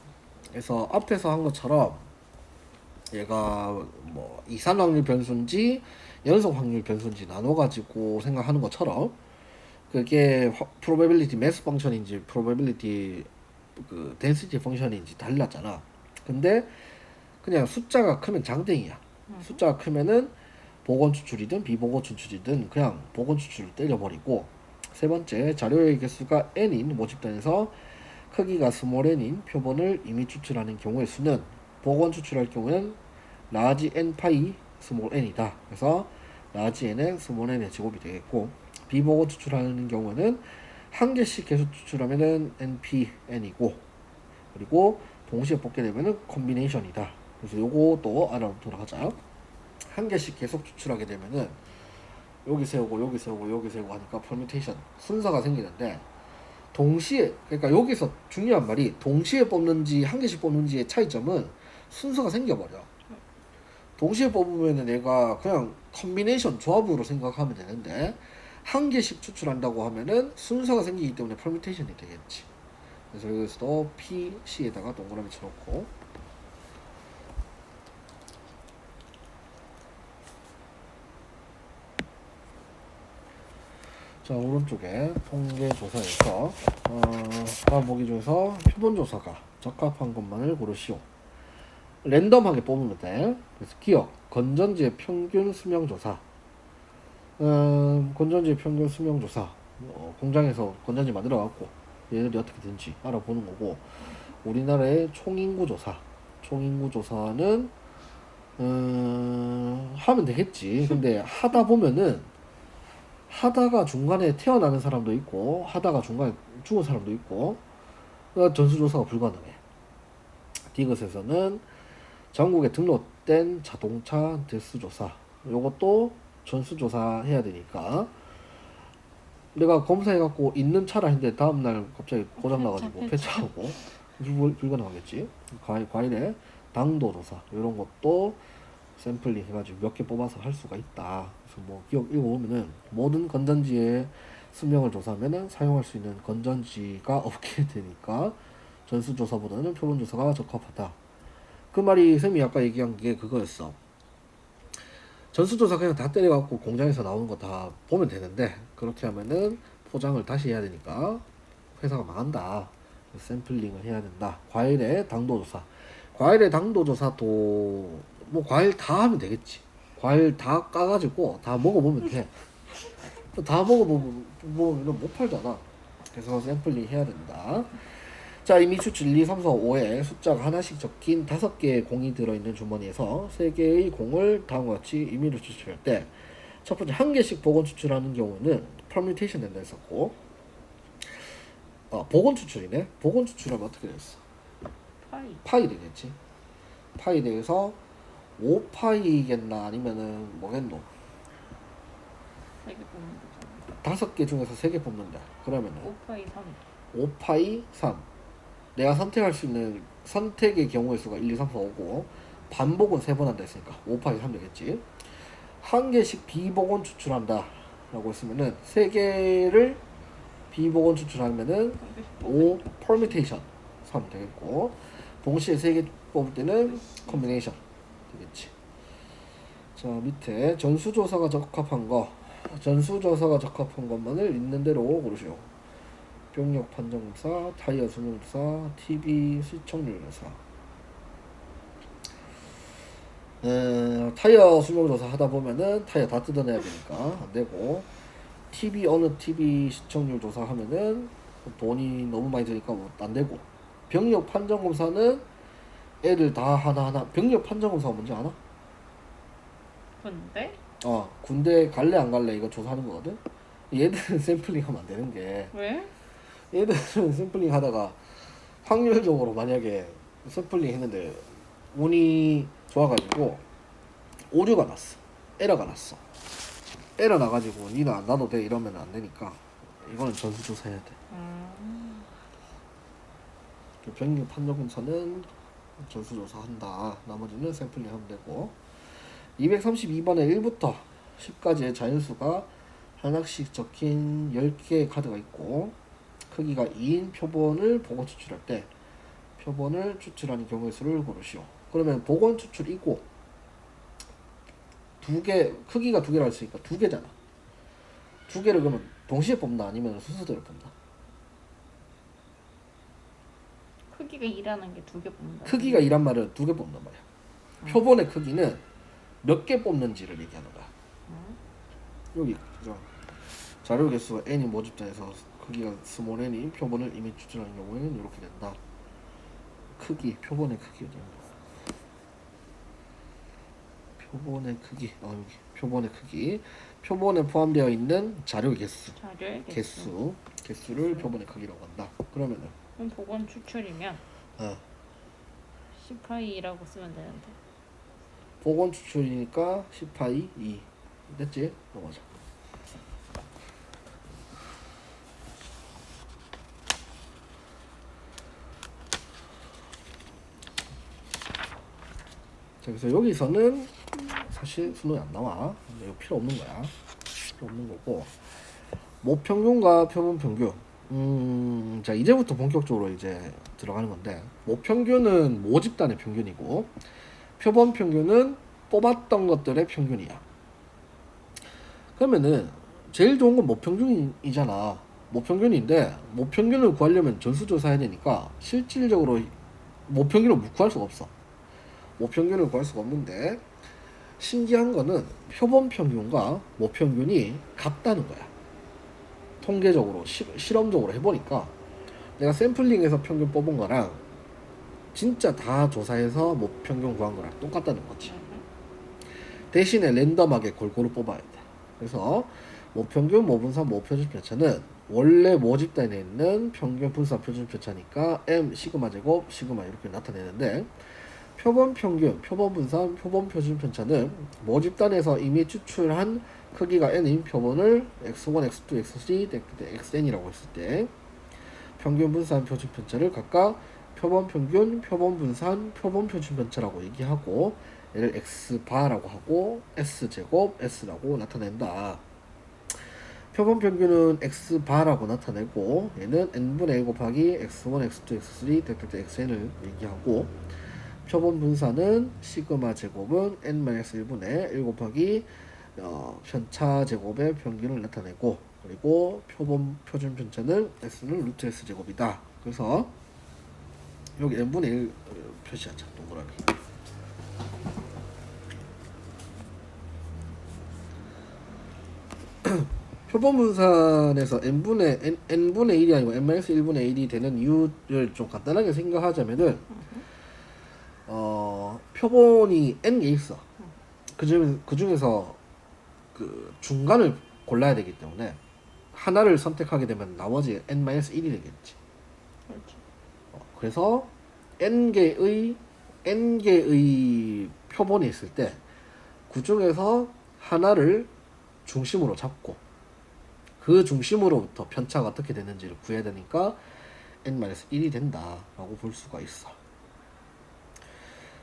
그래서 앞에서 한 것처럼 얘가 뭐 이산 확률 변수인지 연속 확률 변수인지 나눠 가지고 생각하는 것처럼, 그게 probability mass 펑션인지 probability 그 density 펑션인지 달랐잖아. 근데 그냥 숫자가 크면 장땡이야. 숫자가 크면은 복원 추출이든 비복원 추출이든 그냥 복원 추출을 때려버리고, 세 번째, 자료의 개수가 n인 모집단에서 크기가 스몰 n인 표본을 이미 추출하는 경우의 수는 복원 추출할 경우는 라지 n 파이 스몰 n이다. 그래서 라지 n의 스몰 n의 제곱이 되겠고, 비복원 추출하는 경우는 한 개씩 계속 추출하면은 np n이고, 그리고 동시에 뽑게 되면은 콤비네이션이다. 그래서 요것도 알아보도록 하자. 한 개씩 계속 추출하게 되면은 여기 세우고 여기 세우고 여기 세우고 하니까 퍼뮤테이션 순서가 생기는데, 동시에, 그러니까 여기서 중요한 말이 동시에 뽑는지 한 개씩 뽑는지의 차이점은 순서가 생겨버려. 동시에 뽑으면은 내가 그냥 콤비네이션 조합으로 생각하면 되는데, 한 개씩 추출한다고 하면은 순서가 생기기 때문에 퍼뮤테이션이 되겠지. 그래서 여기서도 P, C에다가 동그라미 쳐놓고, 자 오른쪽에 통계조사에서 다음 보기 중에서 표본조사가 적합한 것만을 고르시오. 랜덤하게 뽑으면 돼. 그래서 기억, 건전지의 평균 수명조사. 건전지의 평균 수명조사. 공장에서 건전지 만들어갖고 얘들이 어떻게 되는지 알아보는 거고, 우리나라의 총인구조사. 총인구조사는 하면 되겠지. 근데 하다 보면은 하다가 중간에 태어나는 사람도 있고 하다가 중간에 죽은 사람도 있고, 그러니까 전수조사가 불가능해. 디귿에서는 전국에 등록된 자동차 대수조사, 요것도 전수조사 해야 되니까, 내가 검사해갖고 있는 차라 했는데 다음날 갑자기 고장나가지고 폐차하고 불가능하겠지. 과일의 당도 조사 이런 것도 샘플링 해가지고 몇 개 뽑아서 할 수가 있다. 그래서 뭐 기억 읽어보면은 모든 건전지의 수명을 조사하면은 사용할 수 있는 건전지가 없게 되니까 전수조사보다는 표본조사가 적합하다. 그 말이 쌤이 아까 얘기한 게 그거였어. 전수조사 그냥 다 때려갖고 공장에서 나오는 거 다 보면 되는데 그렇게 하면은 포장을 다시 해야 되니까 회사가 망한다. 샘플링을 해야 된다. 과일의 당도조사. 과일의 당도조사도 뭐 과일 다 하면 되겠지. 과일 다 까가지고 다 먹어보면 돼. 다 먹어보면 뭐 못 팔잖아. 그래서 샘플링 해야 된다. 자, 이미 추출 1, 2, 3, 4, 5에 숫자가 하나씩 적힌 5개의 공이 들어있는 주머니에서 3개의 공을 다음과 같이 임의로 추출할 때 첫 번째 1개씩 복원 추출하는 경우는 퍼뮤테이션 된다 했었고 복원 추출이네. 복원 추출하면 어떻게 됐어? 파이 되겠지. 파이 되어서 5파이겠나 아니면은 뭐겠노? 3개 뽑는 거죠. 5개 중에서 3개 뽑는다. 그러면은 5파이 3. 5파이 3. 내가 선택할 수 있는 선택의 경우의 수가 1, 2, 3, 4, 5고 반복은 3번 한다 했으니까 5파이 3 되겠지. 1개씩 비복원 추출한다 라고 했으면은 3개를 비복원 추출하면은 5 permutation 3 되겠고 동시에 3개 뽑을 때는 combination 되겠지. 자, 밑에 전수조사가 적합한 것만을 있는 대로 고르시오. 병력 판정검사, 타이어 수명조사, TV 시청률 조사. 타이어 수명조사 하다 보면은 타이어 다 뜯어내야 되니까 안 되고, 어느 TV 시청률 조사 하면은 돈이 너무 많이 드니까 안 되고, 병력 판정검사는 애들 다 하나하나. 병력 판정검사가 뭔지 아나? 군대? 군대 갈래 안 갈래 이거 조사하는 거거든. 얘들은 샘플링 하면 안 되는 게, 왜? 얘들은 샘플링 하다가 확률적으로 만약에 샘플링 했는데 운이 좋아가지고 오류가 났어, 에러가 났어, 에러 나가지고 니는 안 놔도 돼 이러면 안 되니까 이거는 전수조사 해야 돼. 병력 판정검사는 전수조사 한다. 나머지는 샘플링 하면 되고, 232번에 1부터 10까지의 자연수가 하나씩 적힌 10개의 카드가 있고 크기가 2인 표본을 복원 추출할 때 표본을 추출하는 경우의 수를 고르시오. 그러면 복원 추출이고 크기가 2개라 했으니까 2개잖아. 2개를 그러면 동시에 뽑나 아니면 순서대로 뽑나? 크기가 2라는 게 2개 뽑는다. 크기가 2란 말은 2개 뽑는 말이야. 표본의 크기는 몇 개 뽑는지를 얘기하는 거야. 여기 자료 개수가 n이 모집자에서 크기가 스몰 n이 표본을 이미 추출하는 경우에는 이렇게 된다. 표본의 크기가 되는 거야. 표본의 크기, 표본에 포함되어 있는 자료 개수를 표본의 크기라고 한다. 그러면은 그럼 복원 추출이면 10파이라고 쓰면 되는데. 복원 추출이니까 10파이 2 됐지? 넘어가자. 자, 그래서 여기서는 사실 수능이 안 나와. 이거 필요 없는 거야. 필요 없는 거고, 모평균과 표본평균. 자, 이제부터 본격적으로 이제 들어가는 건데, 모평균은 모집단의 평균이고 표본평균은 뽑았던 것들의 평균이야. 그러면은 제일 좋은 건 모평균이잖아. 모평균인데 모평균을 구하려면 전수조사 해야 되니까 실질적으로 모평균을 구할 수가 없어. 모평균을 구할 수가 없는데, 신기한 거는 표본평균과 모평균이 같다는 거야. 통계적으로 실험적으로 해보니까 내가 샘플링해서 평균 뽑은 거랑 진짜 다 조사해서 모평균 구한 거랑 똑같다는 거지. 대신에 랜덤하게 골고루 뽑아야 돼. 그래서 모평균, 모분산, 모표준 편차는 원래 모집단에 있는 평균 분산 표준 편차니까 m 시그마 제곱 시그마 이렇게 나타내는데, 표본 평균, 표본 분산, 표본 표준 편차는 모집단에서 이미 추출한 크기가 n인 표본을 x1, x2, x3, xn이라고 했을 때 평균 분산 표준 편차를 각각 표본 평균, 표본 분산, 표본 표준 편차라고 얘기하고 얘를 x바라고 하고 s제곱 s라고 나타낸다. 표본 평균은 x바라고 나타내고 얘는 n분의 1 곱하기 x1, x2, x3 될 xn을 얘기하고 표본 분산은 시그마 제곱은 n-1분의 1 곱하기 편차 제곱의 평균을 나타내고 그리고 표본 표준 편차는 s는 루트 s 제곱이다. 그래서 여기 n분의 1 표시하자. 동그라미. 표본 분산에서 n분의 1이 아니고 n-1분의 1이 되는 이유를 좀 간단하게 생각하자면은 표본이 n개 있어. 그 중에서 그 중간을 골라야 되기 때문에 하나를 선택하게 되면 나머지 n-1이 되겠지. 그렇지. 그래서 n개의 표본이 있을 때 그 중에서 하나를 중심으로 잡고 그 중심으로부터 편차가 어떻게 되는지를 구해야 되니까 n-1이 된다라고 볼 수가 있어.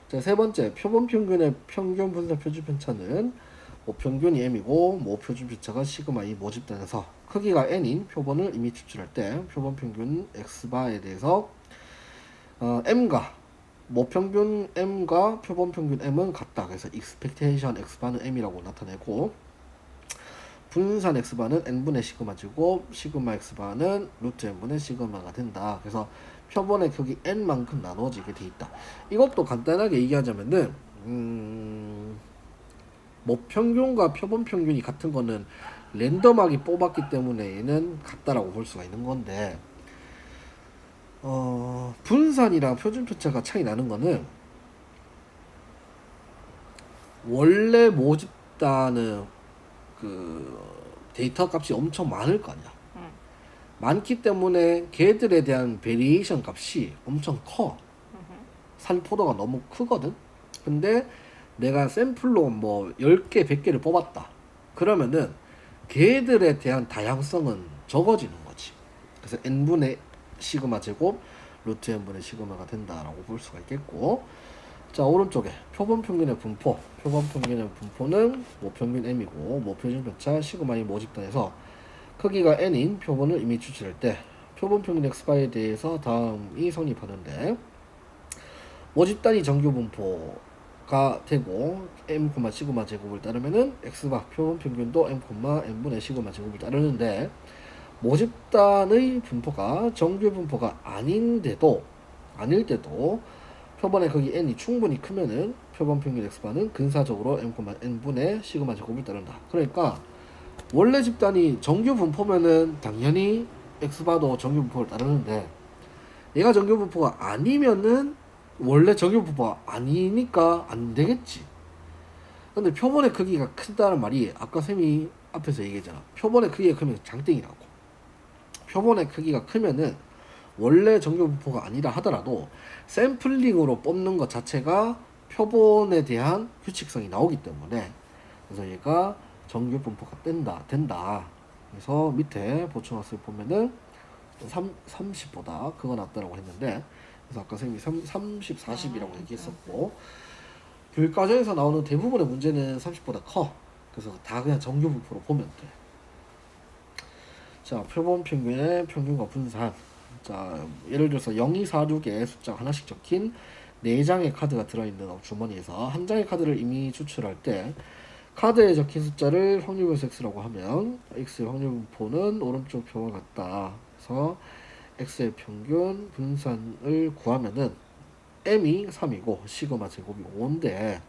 자, 세 번째, 표본 평균의 평균 분산 표준 편차는 모평균이 m이고 모표준 편차가 시그마 이 모집단에서 크기가 n인 표본을 이미 추출할 때 표본 평균 x바에 대해서 m과 모평균 m과 표본 평균 m은 같다. 그래서 expectation x바는 m이라고 나타내고 분산 x바는 n분의 시그마 제곱 시그마 x바는 루트 n분의 시그마가 된다. 그래서 표본의 크기 n만큼 나누어지게 돼 있다. 이것도 간단하게 얘기하자면은 모평균과 표본 평균이 같은 거는 랜덤하게 뽑았기 때문에 얘는 같다라고 볼 수가 있는 건데 분산이랑 표준 편차가 차이 나는 거는 원래 모집단은 그 데이터 값이 엄청 많을 거 아니야. 많기 때문에 걔들에 대한 베리에이션 값이 엄청 커. 산포도가 너무 크거든. 근데 내가 샘플로 뭐 10개, 100개를 뽑았다. 그러면은 걔들에 대한 다양성은 적어지는 거지. 그래서 n분의 시그마 제곱 루트 n분의 시그마가 된다라고 볼 수가 있겠고, 자 오른쪽에 표본 평균의 분포, 표본 평균의 분포는 모평균 m이고 모표준 편차 시그마의 모집단에서 크기가 n인 표본을 이미 추출할 때 표본 평균 x바에 대해서 다음이 성립하는데 모집단이 정규 분포가 되고 m, 시그마 제곱을 따르면은 x바 표본 평균도 m, n분의 시그마 제곱을 따르는데 모집단의 분포가 정규 분포가 아닐 때도 표본의 크기 n이 충분히 크면은 표본 평균 x바는 근사적으로 m, n분의 시그마 제곱을 따른다. 그러니까 원래 집단이 정규 분포면은 당연히 x바도 정규 분포를 따르는데 얘가 정규 분포가 아니면은 원래 정규 분포가 아니니까 안 되겠지. 근데 표본의 크기가 크다는 말이 아까 쌤이 앞에서 얘기했잖아. 표본의 크기가 크면 장땡이라고. 표본의 크기가 크면은 원래 정규 분포가 아니라 하더라도 샘플링으로 뽑는 것 자체가 표본에 대한 규칙성이 나오기 때문에 그래서 얘가 정규 분포가 된다. 그래서 밑에 보충학습 보면은 30보다 그거 낫다라고 했는데 그래서 아까 선생님이 30, 40이라고 얘기했었고 교육과정에서 나오는 대부분의 문제는 30보다 커. 그래서 다 그냥 정규 분포로 보면 돼. 자, 표본 평균의 평균과 분산. 자, 예를 들어서 0246의 숫자가 하나씩 적힌 4장의 카드가 들어있는 주머니에서 한 장의 카드를 이미 추출할 때 카드에 적힌 숫자를 확률분수 x라고 하면 x의 확률분포는 오른쪽 표와 같다. 그래서 x의 평균 분산을 구하면은 m이 3이고 시그마 제곱이 5인데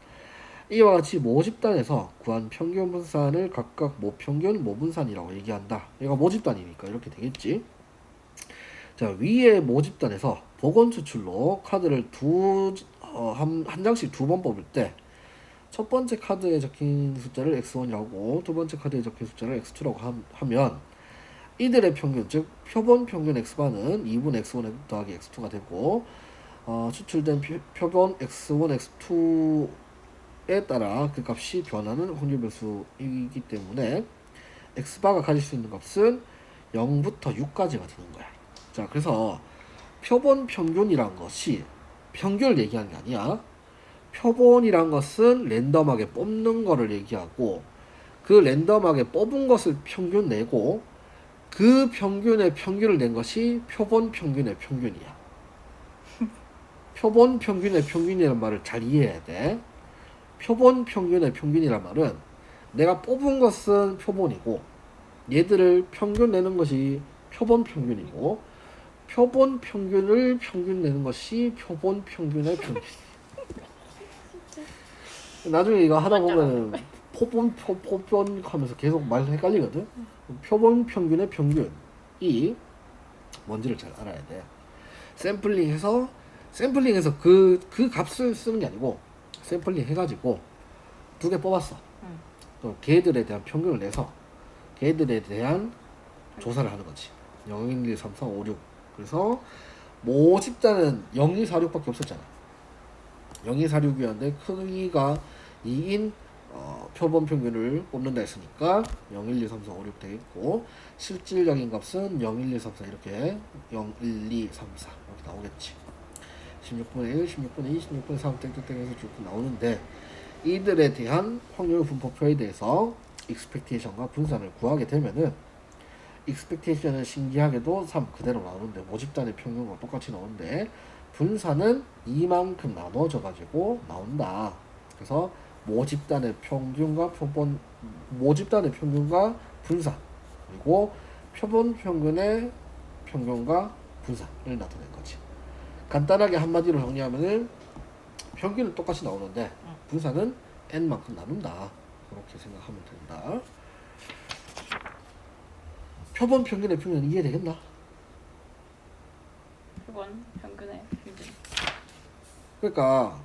이와 같이 모집단에서 구한 평균 분산을 각각 모평균, 모분산이라고 얘기한다. 얘가 모집단이니까 이렇게 되겠지. 자, 위에 모집단에서 복원 추출로 카드를 한 장씩 2번 뽑을 때 첫 번째 카드에 적힌 숫자를 x1이라고 두 번째 카드에 적힌 숫자를 x2라고 하면 이들의 평균, 즉 표본 평균 x바는 2분 x1 더하기 x2가 되고 추출된 표본 x1, x2에 따라 그 값이 변하는 확률 변수이기 때문에 x바가 가질 수 있는 값은 0부터 6까지가 되는 거야. 자, 그래서 표본 평균이란 것이 평균을 얘기하는 게 아니야. 표본이란 것은 랜덤하게 뽑는 거를 얘기하고 그 랜덤하게 뽑은 것을 평균 내고 그 평균의 평균을 낸 것이 표본 평균의 평균이야. 표본 평균의 평균이라는 말을 잘 이해해야 돼. 표본 평균의 평균이란 말은 내가 뽑은 것은 표본이고 얘들을 평균 내는 것이 표본 평균이고 표본 평균을 평균 내는 것이 표본 평균의 평균. 나중에 이거 하다 보면 표본 하면서 계속 말 헷갈리거든. 표본 평균의 평균이 뭔지를 잘 알아야 돼. 샘플링해서 그 값을 쓰는 게 아니고 샘플링 해가지고 두 개 뽑았어. 또 걔들에 대한 평균을 내서 걔들에 대한 조사를 하는 거지. 0, 1, 2, 3, 4, 5, 6. 그래서 모집자는 0, 2, 4, 6밖에 없었잖아. 0, 2, 4, 6이었는데 크기가 2인 표본 평균을 뽑는다 했으니까 0, 1, 2, 3, 4, 5, 6 되겠고 실질적인 값은 0, 1, 2, 3, 4 이렇게 0, 1, 2, 3, 4 이렇게 나오겠지. 16분의 1, 16분의 2, 16분의 3 땡땡땡 해서 쭉 나오는데 이들에 대한 확률 분포표에 대해서 expectation과 분산을 구하게 되면은 expectation은 신기하게도 3 그대로 나오는데 모집단의 평균과 똑같이 나오는데 분산은 이만큼 나눠져 가지고 나온다. 그래서 모집단의 평균과 분산 그리고 표본 평균의 평균과 분산을 나타낸 거지. 간단하게 한마디로 정리하면은 평균은 똑같이 나오는데 분산은 n만큼 나눈다. 그렇게 생각하면 된다. 표본 평균의 평균은 이해되겠나? 표본 평균의 평균. 그러니까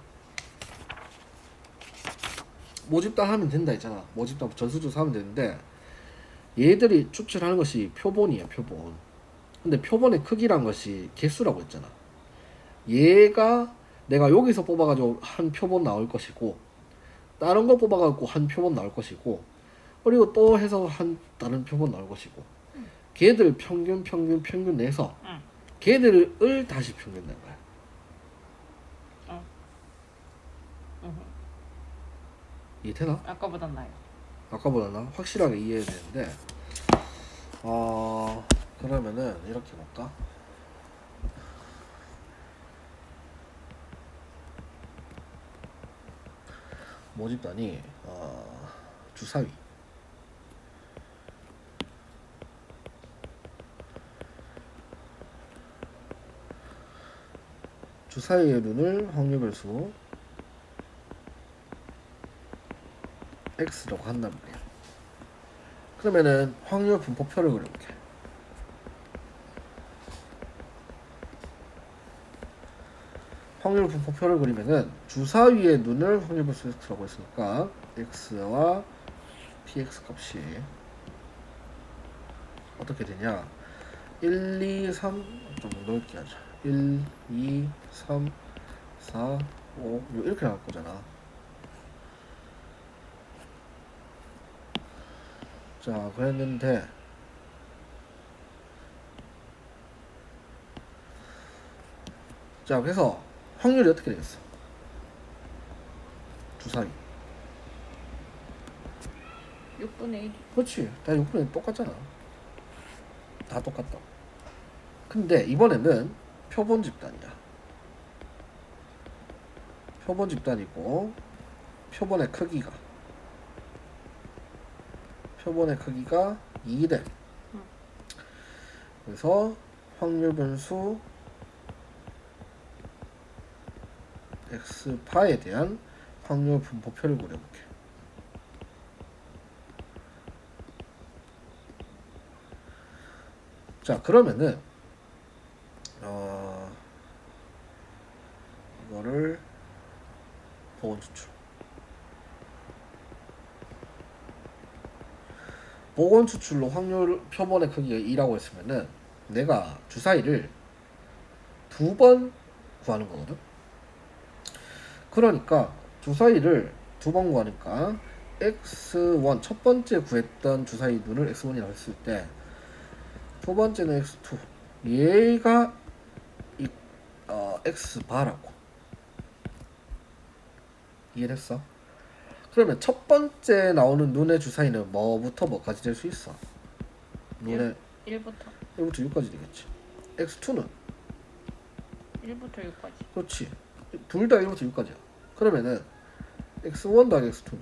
모집단 하면 된다 했잖아. 모집단 전수조사 하면 되는데 얘들이 추출하는 것이 표본이야. 표본. 근데 표본의 크기란 것이 개수라고 했잖아. 얘가 내가 여기서 뽑아가지고 한 표본 나올 것이고 다른 거 뽑아가지고 한 표본 나올 것이고 그리고 또 해서 한 다른 표본 나올 것이고 걔들 평균 내서 걔들을 다시 평균 낸 거야. 이해되나? 아까보단 나요. 아까보다는 확실하게 이해해야 되는데 그러면은 이렇게 볼까? 모집단이 주사위 주사위의 눈을 확률별수 x라고 한단 말이야. 그러면은 확률 분포표를 그려볼게. 확률 분포표를 그리면은 주사위의 눈을 확률별수 x라고 했으니까 x와 px 값이 어떻게 되냐? 1, 2, 3 좀 넓게 하자. 1, 2, 3, 4, 5 이렇게 나올 거잖아. 자, 그랬는데 자, 그래서 확률이 어떻게 되겠어? 주사위 6분의 1. 그렇지. 다 6분의 1 똑같잖아. 다 똑같다. 근데 이번에는 표본 집단이야. 표본 집단이고 표본의 크기가 2대. 그래서 확률 변수 x파에 대한 확률 분포표를 그려볼게. 자, 그러면은 이거를 보건 추출. 보건 추출로 확률 표본의 크기가 2라고 했으면은 내가 주사위를 2번 구하는 거거든. 그러니까 주사위를 2번 구하니까 x1 첫 번째 구했던 주사위 눈을 x1이라고 했을 때 두 번째는 x2 얘가 있고 X가 X바라고. 이해됐어? 그러면 첫 번째 나오는 눈의 주사위는 뭐부터 뭐까지 될 수 있어? 눈의 1부터 1부터 6까지 되겠지. X2는? 1부터 6까지. 그렇지. 둘 다 1부터 6까지야. 그러면은 X1 더하기 X2는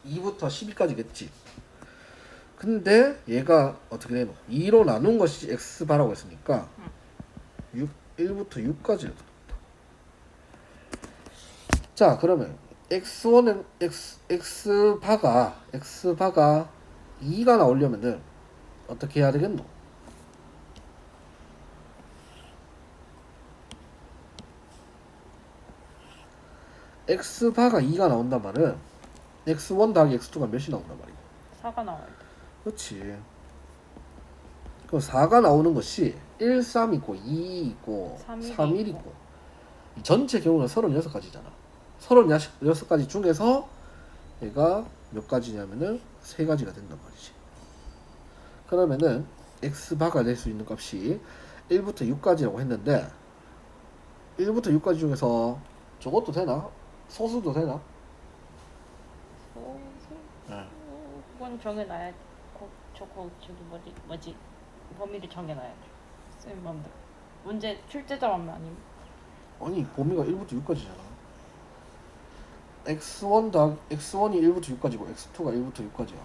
2부터 12까지겠지. 근데 얘가 어떻게 되노? 2로 나눈 것이 X바라고 했으니까 1부터 6까지를 들었다. 자, 그러면 X1은 X바가 2가 나오려면은 어떻게 해야 되겠노? X바가 2가 나온단 말은 X1 더하기 X2가 몇이 나온단 말이야? 4가 나와야 돼. 그렇지. 그럼 4가 나오는 것이 1, 3 있고 2 있고 3, 3, 1 있고 전체 경우는 36가지잖아. 36가지 중에서 얘가 몇 가지냐면은 3가지가 된단 말이지. 그러면은 X바가 낼 수 있는 값이 1부터 6까지라고 했는데 1부터 6까지 중에서 저것도 되나? 소수도 되나? 소수? 네. 그건 정해놔야 돼. 저기 뭐지? 범위를 정해놔야 돼. 쌤 맘대로. 문제 출제자만 아니면. 아니 범위가 1부터 6까지잖아. X1이 1부터 6까지고 X2가 1부터 6까지야.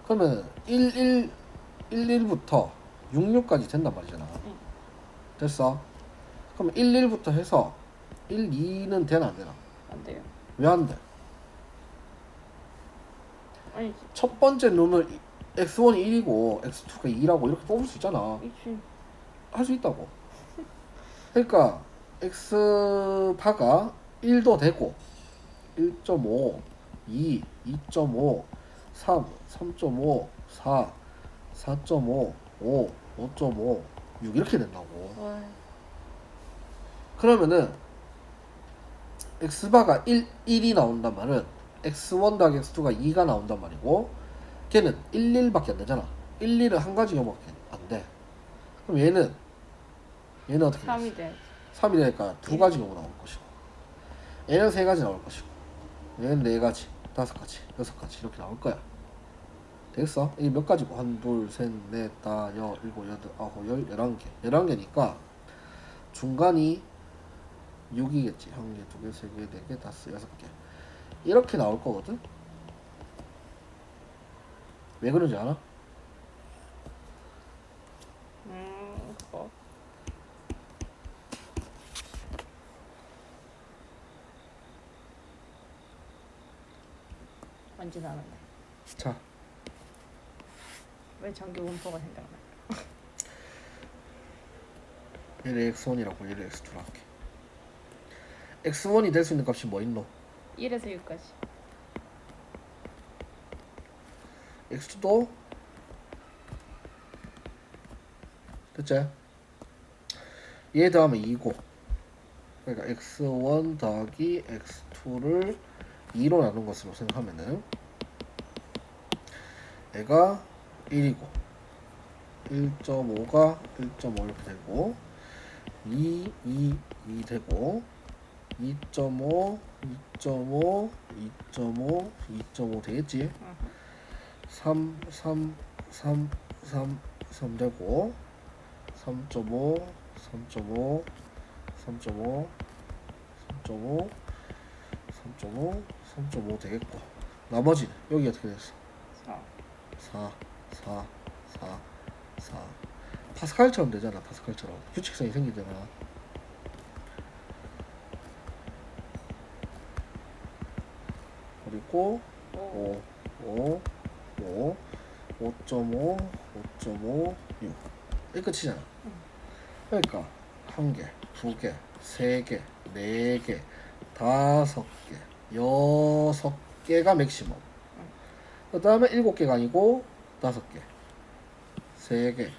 그러면 11부터 66까지 된단 말이잖아. 됐어? 그럼 11부터 해서 12는 되나 안 되나? 안 돼요. 왜 안 돼? 아니, 첫 번째 놈을 X1이 1이고 X2가 2라고 이렇게 뽑을 수 있잖아. 이치. 할 수 있다고. 그러니까 X바가 1도 되고 1.5, 2, 2.5, 3, 3.5, 4, 4.5, 5, 5.5, 6 이렇게 된다고. 와, 그러면은 X바가 1이 나온단 말은 X1 더하기 X2가 2가 나온단 말이고 걔는 1, 1밖에 안 되잖아. 1, 1은 한 가지 경우밖에 안 돼. 그럼 얘는 어떻게 3이 돼. 3이 되니까 두 가지 경우 나올 것이고 얘는 세 가지 나올 것이고 얘는 네 가지, 다섯 가지, 여섯 가지 이렇게 나올 거야. 되겠어? 이게 몇 가지고? 한, 둘, 셋, 넷, 다, 여, 일곱, 여덟, 아홉, 열, 11개. 11개니까 중간이 6이겠지. 한 개, 두 개, 세 개, 네 개, 다섯, 여섯 개. 이렇게 나올 거거든? 왜 그런지 알아? 그거. 뭔지 아는데. 자, 왜 전기 분포가 생각나? 얘를 X1이라고 얘를 X2로 할게. X1이 될 수 있는 값이 뭐 있노? 1에서 6까지. X2도 됐지? 얘 더하면 2고 그러니까 X1 더하기 X2를 2로 나눈 것으로 생각하면은 얘가 1이고 1.5가 1.5 이렇게 되고 2 되고 2.5 되겠지? 3 되고 3.5 되겠고 나머지는 여기 어떻게 됐어? 4 파스칼처럼 되잖아. 파스칼처럼 규칙성이 생기잖아. 그리고 5.5 6 이 끝이잖아. 그러니까 1개, 2개, 3개, 4개, 5개, 6개가 맥시멈. 그 다음에 7개가 아니고 5개, 3개,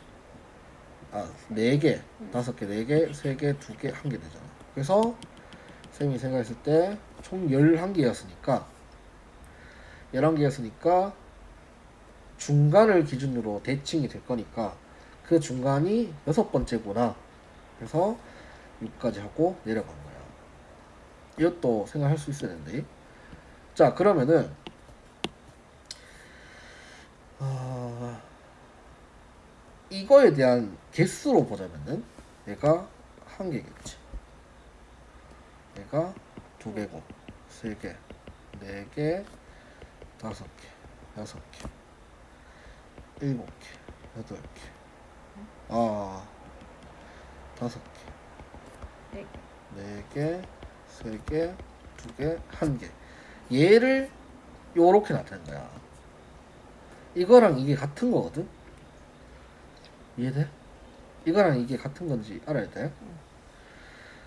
4개, 5개, 4개, 3개, 2개, 1개 되잖아. 그래서 쌤이 생각했을 때 총 11개였으니까 중간을 기준으로 대칭이 될 거니까 그 중간이 6번째구나. 그래서 6까지 하고 내려간 거야. 이것도 생각할 수 있어야 되는데. 자, 그러면은 이거에 대한 개수로 보자면은 얘가 한 개겠지. 얘가 2개고 3개 4개 5개 6개 7개 8개 5개 네. 4개 3개 2개 1개 얘를 요렇게 나타낸 거야. 이거랑 이게 같은 거거든. 이해돼? 이거랑 이게 같은 건지 알아야 돼.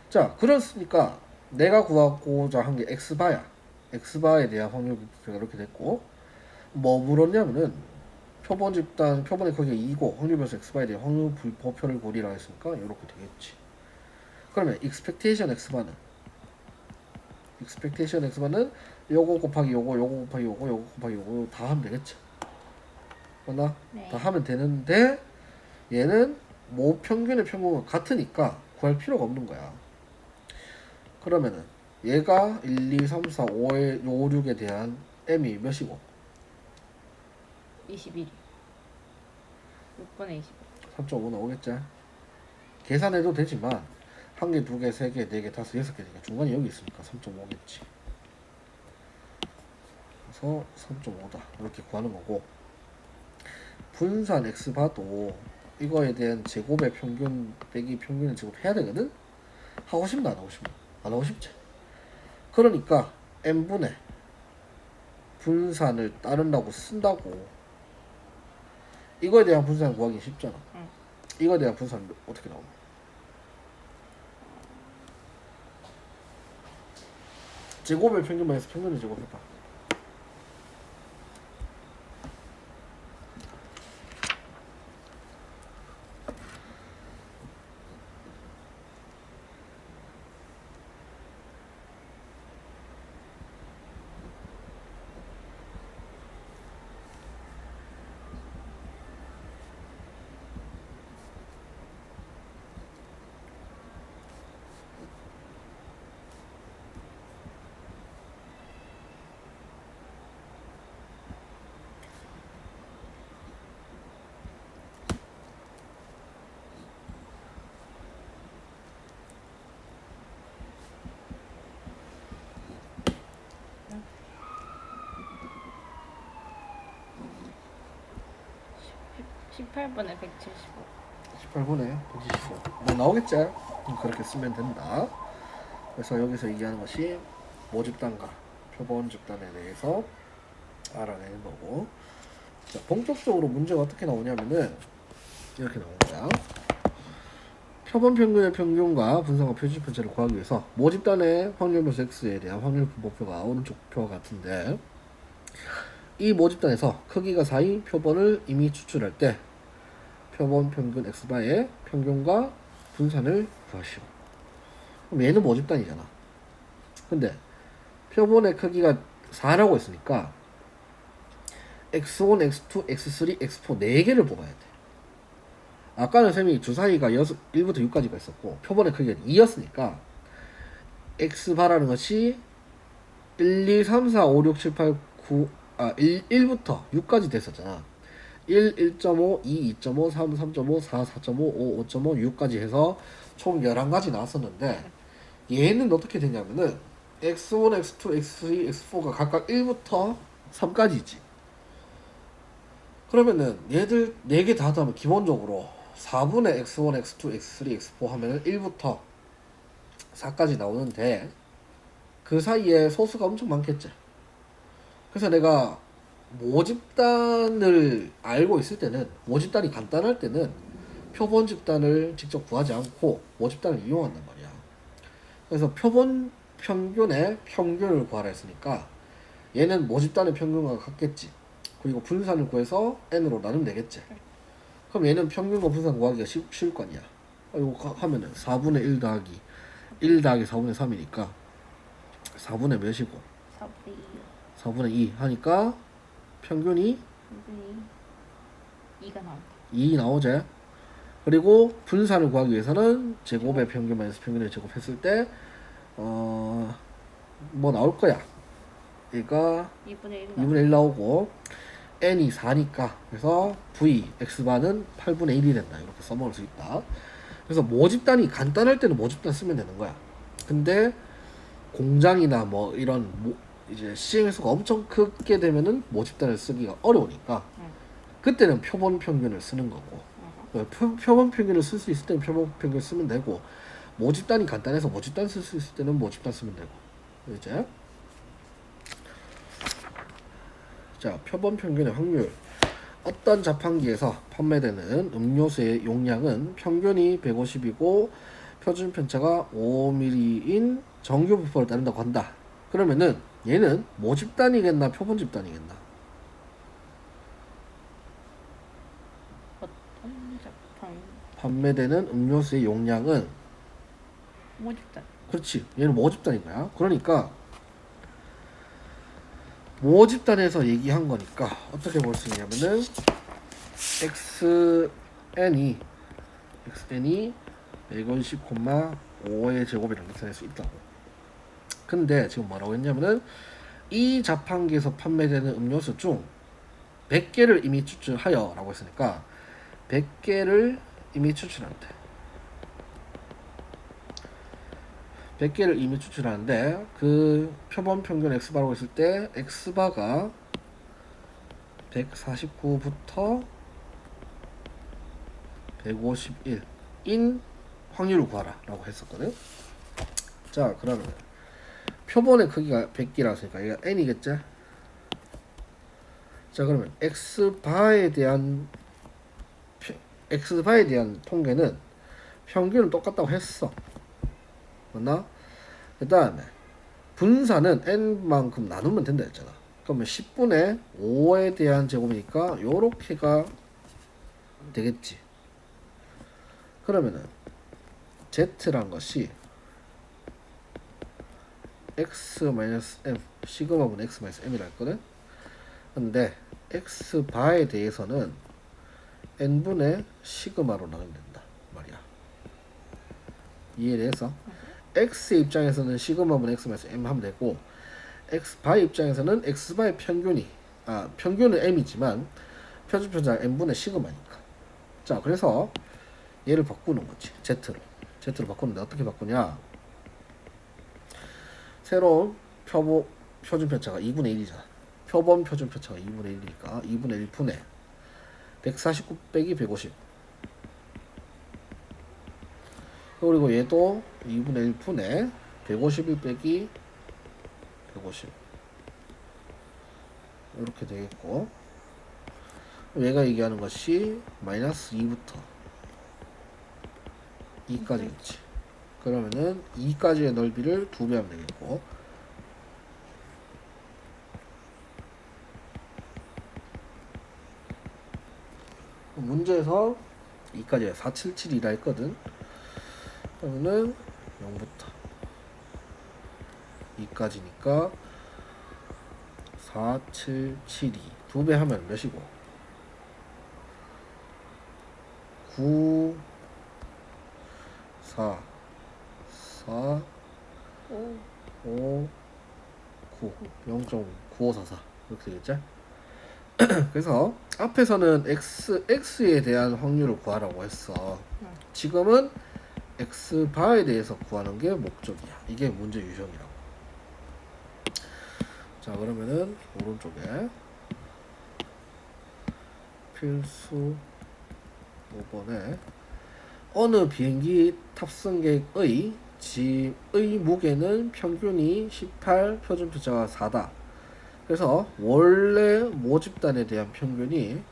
자, 그렇으니까 내가 구하고자 한 게 x바야. x바에 대한 확률 부표가 이렇게 됐고, 뭐 물었냐면은 표본 집단 표본의 크기가 2고 확률 변수 x바에 대한 확률 부표를 고리라 했으니까 이렇게 되겠지. 그러면 expectation x바는 요거 곱하기 요거 곱하기 요거 곱하기 요거 다 하면 되겠지. 맞나? 네. 다 하면 되는데 얘는 모 평균의 평균과 같으니까 구할 필요가 없는 거야. 그러면은 얘가 1, 2, 3, 4, 5에 5, 6에 대한 m이 몇이고? 21. 6분의 20. 3.5 나오겠지? 계산해도 되지만 한 개, 두 개, 세 개, 네 개, 다섯, 여섯 개니까 중간이 여기 있으니까 3.5겠지. 그래서 3.5다 이렇게 구하는 거고, 분산 x바도 이거에 대한 제곱의 평균 빼기 평균의 제곱 해야 되거든? 하고 싶나 안 하고 싶나? 안 하고 싶지. 그러니까 n분의 분산을 따른다고 쓴다고. 이거에 대한 분산 구하기 쉽잖아. 응. 이거에 대한 분산 어떻게 나오나? 제곱의 평균만 해서 평균의 제곱 해봐. 응. 18분의 175. 18분에 125. 뭐 나오겠지? 그렇게 쓰면 된다. 그래서 여기서 얘기하는 것이 모집단과 표본 집단에 대해서 알아내는 거고. 자, 본격적으로 문제가 어떻게 나오냐면은 이렇게 나오는 거야. 표본 평균의 평균과 분산과 표준편차를 구하기 위해서 모집단의 확률 변수 x에 대한 확률 분모표가 오른쪽 표와 같은데, 이 모집단에서 크기가 4인 표본을 이미 추출할 때 표본 평균 x바의 평균과 분산을 구하시오. 그럼 얘는 모집단이잖아. 근데 표본의 크기가 4라고 했으니까 x1, x2, x3, x4 4개를 뽑아야 돼. 아까는 쌤이 주사위가 1부터 6까지가 있었고 표본의 크기가 2였으니까 x바라는 것이 1, 2, 3, 4, 5, 6, 7, 8, 9 1부터 6까지 됐었잖아. 1, 1.5, 2, 2.5, 3, 3.5, 4, 4.5, 5, 5.5, 6까지 해서 총 11가지 나왔었는데, 얘는 어떻게 되냐면은 x1, x2, x3, x4가 각각 1부터 3까지지. 그러면은 얘들 4개 다 하면 기본적으로 4분의 x1, x2, x3, x4 하면은 1부터 4까지 나오는데, 그 사이에 소수가 엄청 많겠지. 그래서 내가 모집단을 알고 있을 때는, 모집단이 간단할 때는 표본 집단을 직접 구하지 않고 모집단을 이용한단 말이야. 그래서 표본 평균의 평균을 구하라 했으니까 얘는 모집단의 평균과 같겠지. 그리고 분산을 구해서 n으로 나누면 되겠지. 그럼 얘는 평균과 분산 구하기가 쉬울 거 아니야. 이거 하면은 4분의 1 더하기 1 더하기 4분의 3이니까 4분의 몇이고 4분의 4분의 2 하니까 평균이 2. 2가 나온다. 2 나오지. 그리고 분산을 구하기 위해서는 제곱의 평균 마이너스 평균을 제곱했을 때 뭐 나올 거야. 얘가 2분의 1 나오고 n이 4니까 그래서 v x바는 8분의 1이 된다. 이렇게 써먹을 수 있다. 그래서 모집단이 간단할 때는 모집단 쓰면 되는 거야. 근데 공장이나 뭐 이런 이제 시행 횟수가 엄청 크게 되면은 모집단을 쓰기가 어려우니까 그때는 표본 평균을 쓰는 거고 표본 평균을 쓸 수 있을 때는 표본 평균을 쓰면 되고 모집단이 간단해서 모집단 쓸 수 있을 때는 모집단 쓰면 되고 이제 자 표본 평균의 확률 어떤 자판기에서 판매되는 음료수의 용량은 평균이 150이고 표준 편차가 5mm인 정규 부포를 따른다고 한다. 그러면은 얘는 모집단이겠나 표본 집단이겠나? 어떤 자판 판매되는 음료수의 용량은 모집단. 그렇지 얘는 모집단인 거야. 그러니까 모집단에서 얘기한 거니까 어떻게 볼 수 있냐면은 xn이 150,5의 제곱이라고 나타낼 수 있다고. 근데 지금 뭐라고 했냐면은 이 자판기에서 판매되는 음료수 중 100개를 이미 추출하여 라고 했으니까 100개를 이미 추출한대. 100개를 이미 추출하는데 그 표본 평균 x바라고 했을 때 x바가 149부터 151인 확률을 구하라 라고 했었거든. 자 그러면 표본의 크기가 100개라고 했으니까 얘가 n이겠지. 자 그러면 x바에 대한 통계는 평균은 똑같다고 했어. 맞나? 그 다음에 분산은 n만큼 나누면 된다 했잖아. 그러면 10분의 5에 대한 제곱이니까 요렇게가 되겠지. 그러면은 z란 것이 x-m 시그마분의 x-m이라 했거든. 근데 x바에 대해서는 n분의 시그마로 나누면 된다 말이야. 이해돼서 x 입장에서는 시그마분의 x-m 하면 되고 x바의 입장에서는 x바의 평균은 m이지만 표준 편차가 n분의 시그마니까. 자 그래서 얘를 바꾸는 거지. z로 바꾸는데 어떻게 바꾸냐. 새로운 표준 편차가 2분의 1이잖아. 표본 표준 편차가 2분의 1이니까 2분의 1 분의 149 빼기 150. 그리고 얘도 2분의 1 분의 151 빼기 150. 이렇게 되겠고 얘가 얘기하는 것이 마이너스 2부터 2까지겠지. 그러면은 2까지의 넓이를 2배 하면 되겠고 문제에서 2까지 477이라 했거든. 그러면은 0부터 2까지니까 4772 2배 하면 몇이고 9 4 4 5 9 0.9544 이렇게 되겠죠? 그래서 앞에서는 x에 대한 확률을 구하라고 했어. 지금은 x바에 대해서 구하는 게 목적이야. 이게 문제 유형이라고. 자 그러면은 오른쪽에 필수 5번에 어느 비행기 탑승객의 짐의 무게는 평균이 18, 표준 편차가 4다. 그래서 원래 모집단에 대한 평균이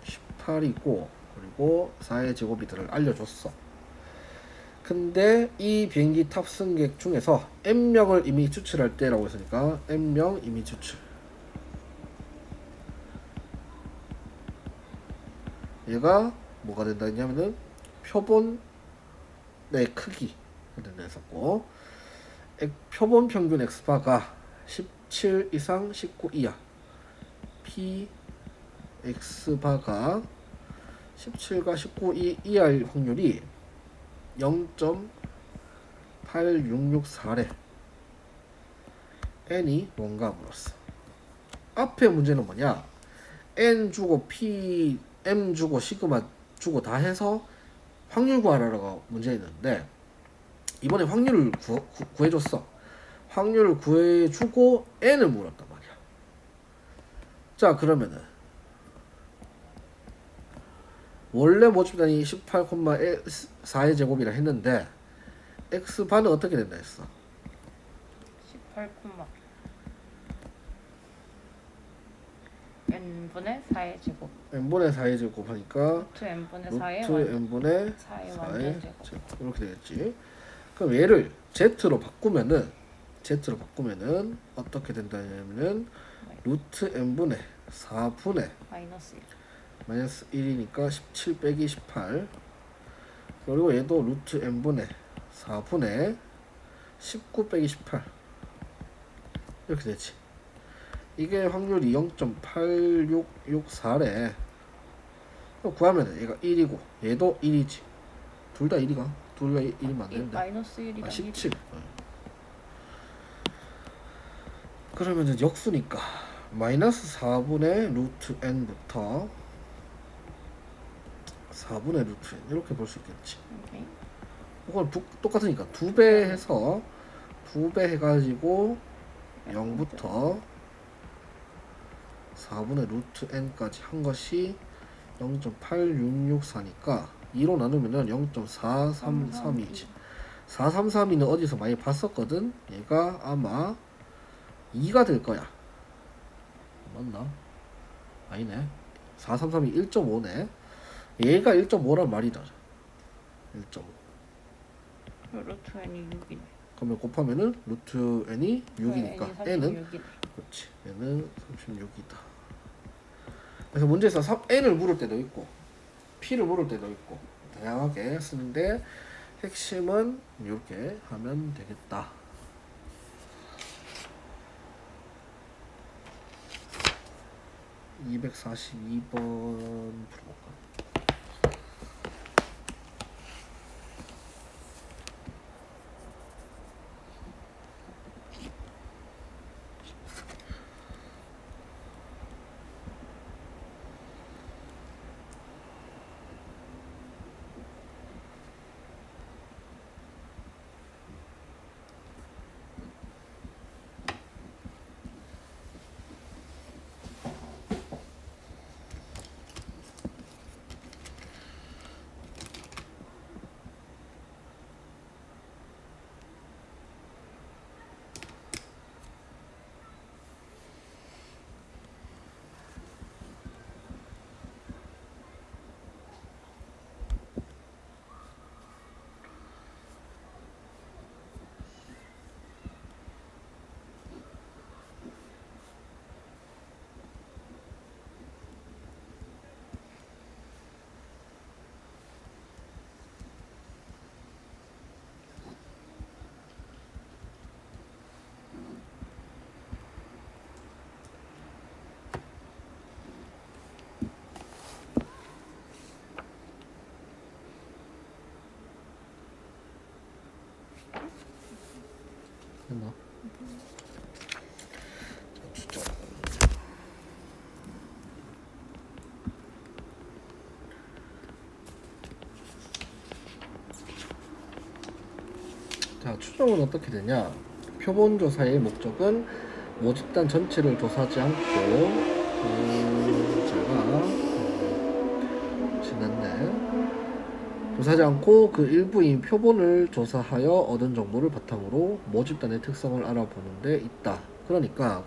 18이고 그리고 4의 제곱이들을 알려줬어. 근데 이 비행기 탑승객 중에서 M명을 이미 추출할 때라고 했으니까 M명 이미 추출. 얘가 뭐가 된다 했냐면은 표본의 크기가 된다 했었고 표본 평균 X바가 17 이상 19 이하 P X바가 17과 19 이할 확률이 0.8664래. n이 뭔가 물었어. 앞에 문제는 뭐냐? n 주고 p m 주고 시그마 주고 다 해서 확률 구하라고 문제였는데 이번에 확률을 구해줬어. 확률을 구해주고 n을 물었단 말이야. 자 그러면은 원래 모집단이 18,4의 제곱이라 했는데 x반은 어떻게 된다 했어? 18, n분의 4의 제곱 n분의 4의 제곱 하니까 루트 n분의 4의 루트 n분의 4의 4의 완전 제곱. 제곱 이렇게 되겠지. 그럼 얘를 z로 바꾸면은 어떻게 된다냐면은 루트 n분의 4분의 마이너스 1. 마이너스 1이니까 17 빼기 18 그리고 얘도 루트 n분의 4분의 19 빼기 18 이렇게 되지. 이게 확률이 0.8664래. 구하면 얘가 1이고 얘도 1이지. 둘 다 1이가? 둘 다 1이면 안 되는데. 마이너스 1이랑 17. 그러면은 역수니까 마이너스 4분의 루트 n부터 4분의 루트 n 이렇게 볼 수 있겠지. 오케이. 이건 똑같으니까 2배 해서 2배 해가지고 0부터 4분의 루트 n까지 한 것이 0.8664니까 2로 나누면은 0.433이지. 433이는 어디서 많이 봤었거든. 얘가 아마 2가 될 거야. 맞나? 아니네. 433이 1.5네. 얘가 1.5란 말이다. 1.5. 루트 n이 6이네. 그러면 곱하면은 루트 n이 6이니까 n은 36이네. 그렇지. 얘는 36이다. 그래서 문제에서 n을 물을 때도 있고 p를 물을 때도 있고 다양하게 쓰는데 핵심은 이렇게 하면 되겠다. 242번 풀어볼까? 했나? 진짜. 자, 추정은 어떻게 되냐? 표본 조사의 목적은 모집단 전체를 조사하지 않고 제가 지났네. 조사하지 않고 그 일부인 표본을 조사하여 얻은 정보를 바탕으로 모집단의 특성을 알아보는 데 있다. 그러니까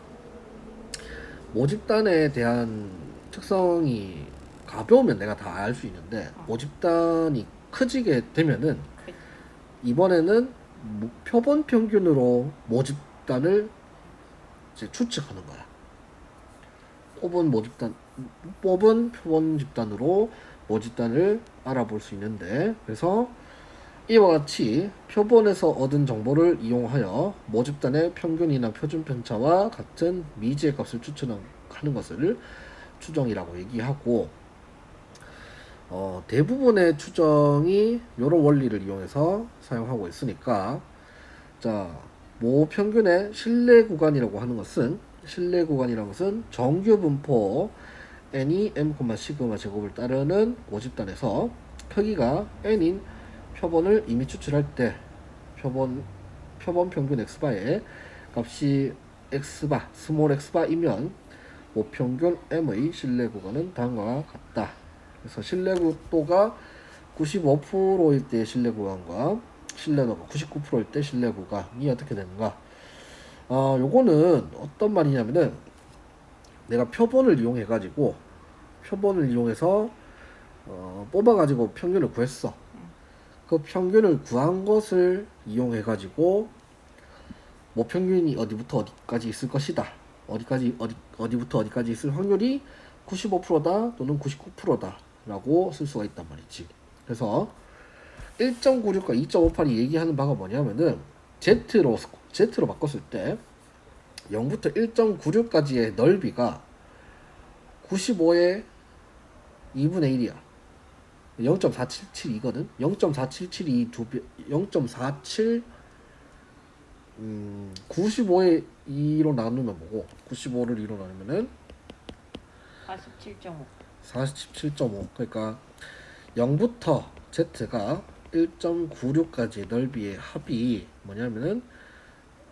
모집단에 대한 특성이 가벼우면 내가 다 알 수 있는데 모집단이 커지게 되면은 이번에는 표본 평균으로 모집단을 이제 추측하는 거야. 뽑은 표본 집단으로 모집단을 알아볼 수 있는데, 그래서 이와 같이 표본에서 얻은 정보를 이용하여 모집단의 평균이나 표준 편차와 같은 미지의 값을 추천하는 것을 추정이라고 얘기하고, 대부분의 추정이 이런 원리를 이용해서 사용하고 있으니까 자, 모 평균의 신뢰 구간이라고 하는 것은 정규 분포 n이 m, 시그마 제곱을 따르는 모집단에서 크기가 n인 표본을 이미 추출할 때 표본 평균 x바의 값이 x바, 스몰 x바이면 모평균 m의 신뢰 구간은 다음과 같다. 그래서 신뢰도가 95%일 때 신뢰 구간과 신뢰도가 99%일 때 신뢰 구간이 어떻게 되는가? 요거는 어떤 말이냐면은 내가 표본을 이용해서 뽑아가지고 평균을 구했어. 그 평균을 구한 것을 이용해가지고 모평균이 어디부터 어디까지 있을 것이다. 어디부터 어디까지 있을 확률이 95%다 또는 99%다 라고 쓸 수가 있단 말이지. 그래서 1.96과 2.58이 얘기하는 바가 뭐냐면은 Z로 바꿨을 때 0부터 1.96까지의 넓이가 95의 2분의 1이야. 0.477이거든. 0.477이 0.47 95의 2로 나누면 뭐고 95를 2로 나누면은 47.5. 47.5. 그러니까 0부터 Z가 1.96까지 넓이의 합이 뭐냐면은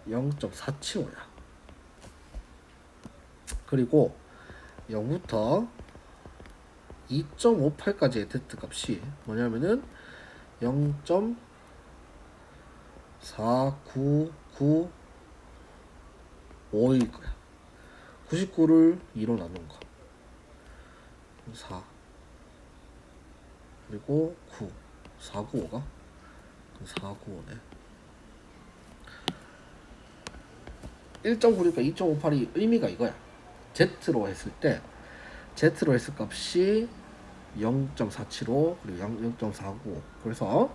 0.475야. 그리고 0부터 2.58까지의 Z 값이 뭐냐면은 0.4995일 거야. 99를 2로 나눈 거. 4 그리고 9 495가 495네. 1.96과 2.58이 의미가 이거야. Z로 했을 값이 0.475 그리고 0.495. 그래서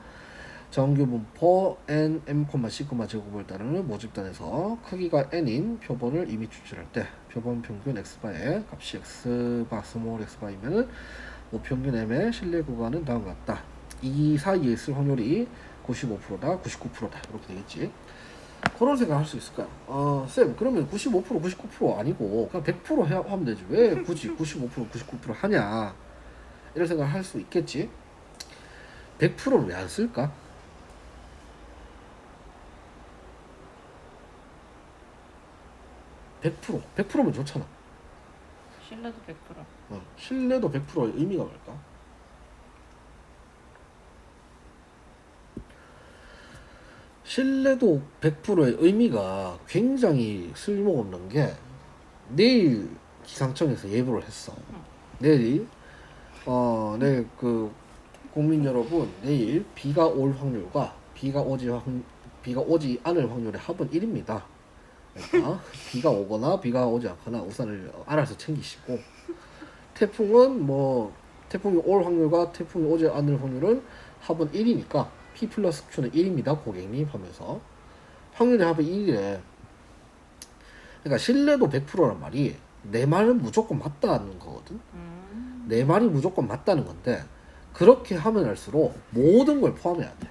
정규 분포 n, m, 시그마 제곱을 따르는 모집단에서 크기가 n인 표본을 이미 추출할 때 표본 평균 x바의 값이 x바 스몰 x바이면 모평균 m의 신뢰 구간은 다음과 같다. 이 사이에 있을 확률이 95%다, 99%다 이렇게 되겠지. 그런 생각할 수 있을까요? 쌤 그러면 95%, 99% 아니고 그냥 100% 하면 되지. 왜 굳이 95%, 99% 하냐 이런 생각을 할 수 있겠지. 100%는 왜 안 쓸까? 100%면 좋잖아. 신뢰도 100%. 신뢰도 100%의 의미가 뭘까? 신뢰도 100%의 의미가 굉장히 쓸모없는 게 내일 기상청에서 예보를 했어. 내일 그 국민 여러분 내일 비가 올 확률과 비가 오지 않을 확률의 합은 1입니다. 그러니까 비가 오거나 비가 오지 않거나 우산을 알아서 챙기시고 태풍이 올 확률과 태풍이 오지 않을 확률은 합은 1이니까 P 플러스 Q는 1입니다 고객님 하면서 확률의 합이 1이래. 그러니까 신뢰도 100%란 말이 내 말은 무조건 맞다는 거거든. 내 말이 무조건 맞다는 건데 그렇게 하면 할수록 모든 걸 포함해야 돼.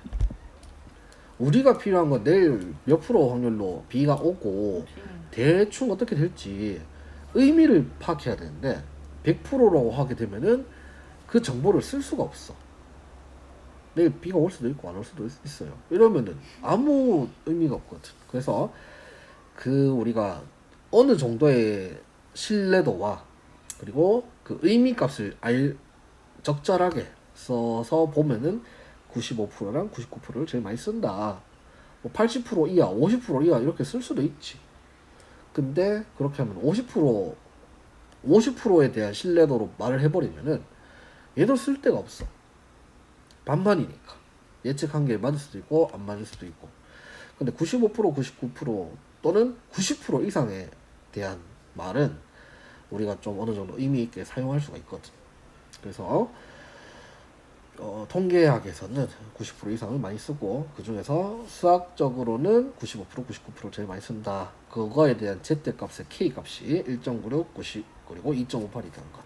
우리가 필요한 건 내일 몇 프로 확률로 비가 오고 대충 어떻게 될지 의미를 파악해야 되는데 100%라고 하게 되면은 그 정보를 쓸 수가 없어. 내일 비가 올 수도 있고 안 올 수도 있어요. 이러면은 아무 의미가 없거든. 그래서 우리가 어느 정도의 신뢰도와 그리고 그 의미 값을 적절하게 써서 보면은 95%랑 99%를 제일 많이 쓴다. 뭐 80% 이하, 50% 이하 이렇게 쓸 수도 있지. 근데 그렇게 하면 50%에 대한 신뢰도로 말을 해버리면은 얘도 쓸 데가 없어. 반반이니까. 예측한 게 맞을 수도 있고 안 맞을 수도 있고. 근데 95%, 99% 또는 90% 이상에 대한 말은 우리가 좀 어느 정도 의미 있게 사용할 수가 있거든. 그래서 통계학에서는 90% 이상을 많이 쓰고 그 중에서 수학적으로는 95%, 99% 제일 많이 쓴다. 그거에 대한 Z값의 K값이 1.96, 90 그리고 2.58이 되는 것.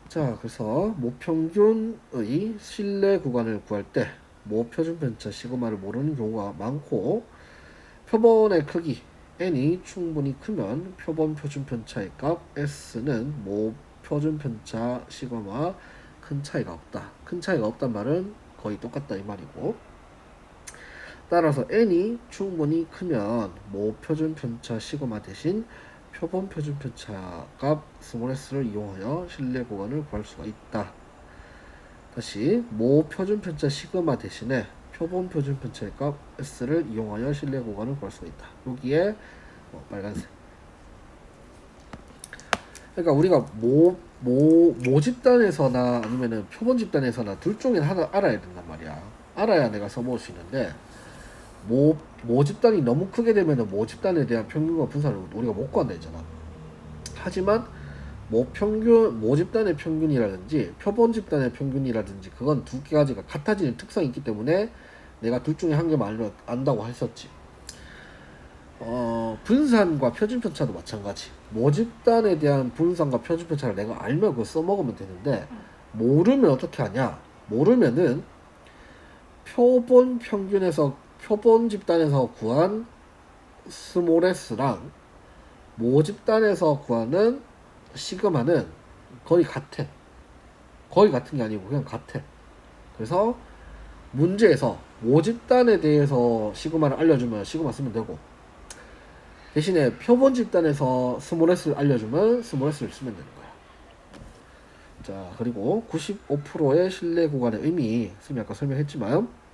자, 그래서 모평균의 실내 구간을 구할 때 모표준 편차 시그마를 모르는 경우가 많고, 표본의 크기 n이 충분히 크면 표본 표준 편차의 값 s는 모표준 편차 시그마와 큰 차이가 없다. 큰 차이가 없단 말은 거의 똑같다 이 말이고, 따라서 n이 충분히 크면 모표준 편차 시그마 대신 표본 표준 편차 값 s를 이용하여 실내 구간을 구할 수가 있다. 다시 모표준 편차 시그마 대신에 표본 표준 편차의 값 s를 이용하여 실내 구간을 구할 수가 있다. 여기에 빨간색. 그러니까 우리가 모집단에서나 아니면은 표본 집단에서나 둘 중에 하나 알아야 된단 말이야. 알아야 내가 써먹을 수 있는데, 모집단이 너무 크게 되면은 모집단에 대한 평균과 분산을 우리가 못 구한다 했잖아. 하지만 모집단의 평균이라든지 표본 집단의 평균이라든지 그건 두 가지가 같아지는 특성이 있기 때문에 내가 둘 중에 한 개만 안다고 했었지. 분산과 표준편차도 마찬가지. 모집단에 대한 분산과 표준편차를 내가 알면 그거 써먹으면 되는데, 모르면 어떻게 하냐? 모르면은 표본 집단에서 구한 스몰 s랑 모집단에서 구하는 시그마는 거의 같아. 거의 같은 게 아니고 그냥 같아. 그래서 문제에서 모집단에 대해서 시그마를 알려주면 시그마 쓰면 되고, 대신에 표본 집단에서 스몰 s를 알려주면 스몰 s를 쓰면 되는 거야. 자, 그리고 95%의 실내 구간의 의미, 선생님이 아까 설명했지만,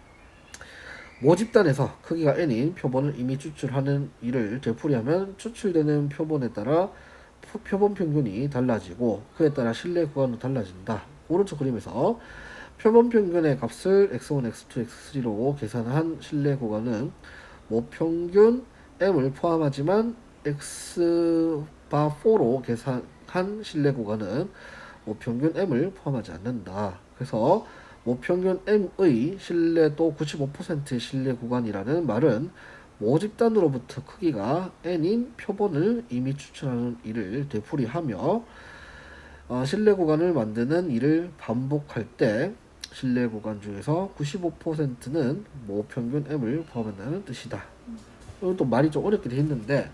모집단에서 크기가 n인 표본을 이미 추출하는 일을 되풀이하면 추출되는 표본에 따라 표본 평균이 달라지고 그에 따라 실내 구간도 달라진다. 오른쪽 그림에서 표본 평균의 값을 x1, x2, x3로 계산한 실내 구간은 모평균 m을 포함하지만 x바4로 계산한 실내 구간은 모평균 m을 포함하지 않는다. 그래서 모평균 m의 실내도 95%의 실내 구간이라는 말은 모집단으로부터 크기가 n인 표본을 이미 추출하는 일을 되풀이하며 실내 구간을 만드는 일을 반복할 때 실내 구간 중에서 95%는 모평균 m을 포함한다는 뜻이다. 이건 또 말이 좀 어렵게 돼 있는데,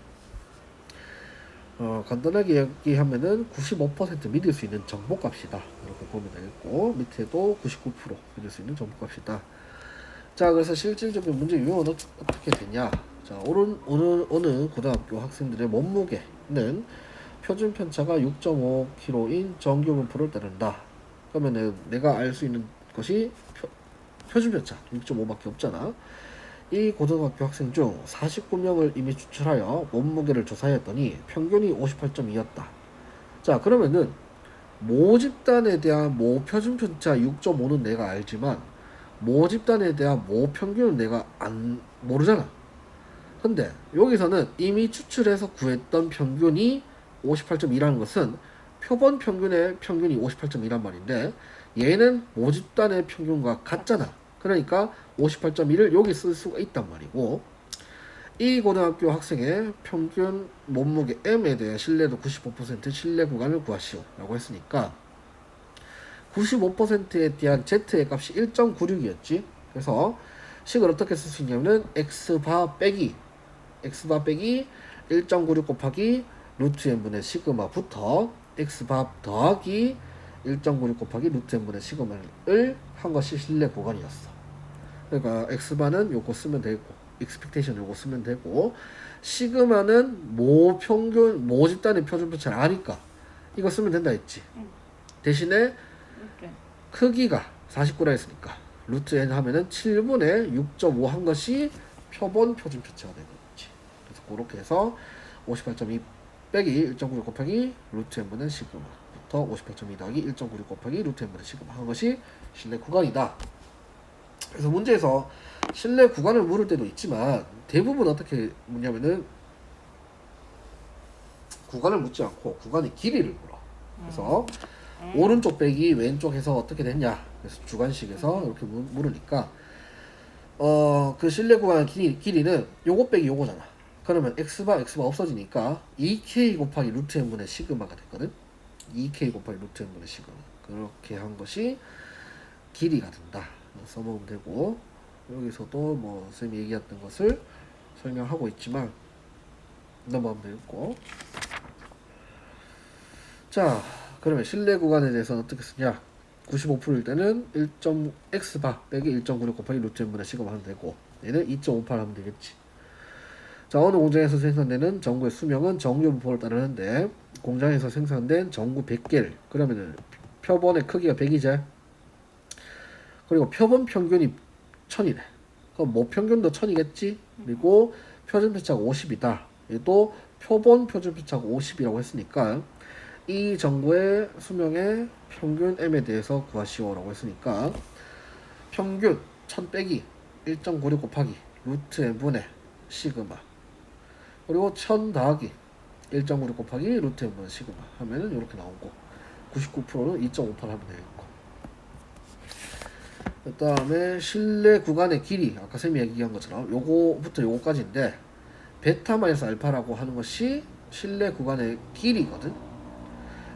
간단하게 얘기하면은 95% 믿을 수 있는 정보값이다. 이렇게 보면 되겠고, 밑에도 99% 믿을 수 있는 정보값이다. 자, 그래서 실질적인 문제 유형은 어떻게 되냐? 자, 어느 고등학교 학생들의 몸무게는 표준 편차가 6.5kg인 정규 분포를 따른다. 그러면은 내가 알 수 있는 것이 표준 편차 6.5밖에 없잖아. 이 고등학교 학생 중 49명을 이미 추출하여 몸무게를 조사했더니 평균이 58.2였다. 자, 그러면은 모집단에 대한 모표준 편차 6.5는 내가 알지만 모집단에 대한 모평균은 내가 모르잖아. 근데 여기서는 이미 추출해서 구했던 평균이 58.2라는 것은 표본 평균의 평균이 58.2란 말인데, 얘는 모집단의 평균과 같잖아. 그러니까 58.1을 여기 쓸 수가 있단 말이고, 이 고등학교 학생의 평균 몸무게 m에 대해 신뢰도 95% 신뢰 구간을 구하시오 라고 했으니까 95%에 대한 z의 값이 1.96이었지. 그래서 식을 어떻게 쓸 수 있냐면은 x바 빼기 1.96 곱하기 루트 n분의 시그마부터 x바 더하기 1.96 곱하기 루트 n분의 시그마를 한 것이 실내 구간이었어. 그러니까 x바는 요거 쓰면 되고, expectation 요거 쓰면 되고, 시그마는 모집단의 표준 편차를 아니까 이거 쓰면 된다 했지. 대신에 이렇게. 크기가 49라 했으니까 루트 n 하면은 7분의 6.5 한 것이 표본 표준 편차가 되는 거지. 그래서 그렇게 해서 58.2 빼기 1.96 곱하기 루트 n분의 시그마부터 58.2 더하기 1.96 곱하기 루트 n분의 시그마 한 것이 실내 구간이다. 그래서 문제에서 실내 구간을 물을 때도 있지만 대부분 어떻게 묻냐면은 구간을 묻지 않고 구간의 길이를 물어. 그래서 오른쪽 빼기 왼쪽 해서 어떻게 됐냐. 그래서 주관식에서 이렇게 물으니까 그 실내 구간의 길이는 요거 빼기 요거잖아. 그러면 x바 없어지니까 2k 곱하기 루트 n분의 시그마가 됐거든. 2k 곱하기 루트 n분의 시그마. 그렇게 한 것이 길이가 된다. 써먹으면 되고, 여기서도 뭐 쌤이 얘기했던 것을 설명하고 있지만 넘어가면 되겠고. 자, 그러면 실내 구간에 대해서는 어떻게 쓰냐? 95%일 때는 1.x바 빼기 1.96 곱하기 루트 n분의 시그마 하면 되고, 얘는 2.58 하면 되겠지. 자, 어느 공장에서 생산되는 전구의 수명은 전구 분포를 따르는데, 공장에서 생산된 전구 100개를, 그러면은 표본의 크기가 100이제, 그리고 표본 평균이 1000이래. 그럼 모평균도 1000이겠지. 그리고 표준 편차가 50이다. 얘도 표본 표준 편차가 50이라고 했으니까 이 전구의 수명의 평균 m에 대해서 구하시오라고 했으니까, 평균 1000 빼기 1.96 곱하기 루트 n분의 시그마, 그리고 1000 더하기 1.96 곱하기 루트 n분의 시그마 하면은 이렇게 나오고, 99%는 2.58 하면 되겠고, 그 다음에 실내 구간의 길이, 아까 쌤이 얘기한 것처럼 요거부터 요거까지인데, 베타 마이너스 알파라고 하는 것이 실내 구간의 길이거든.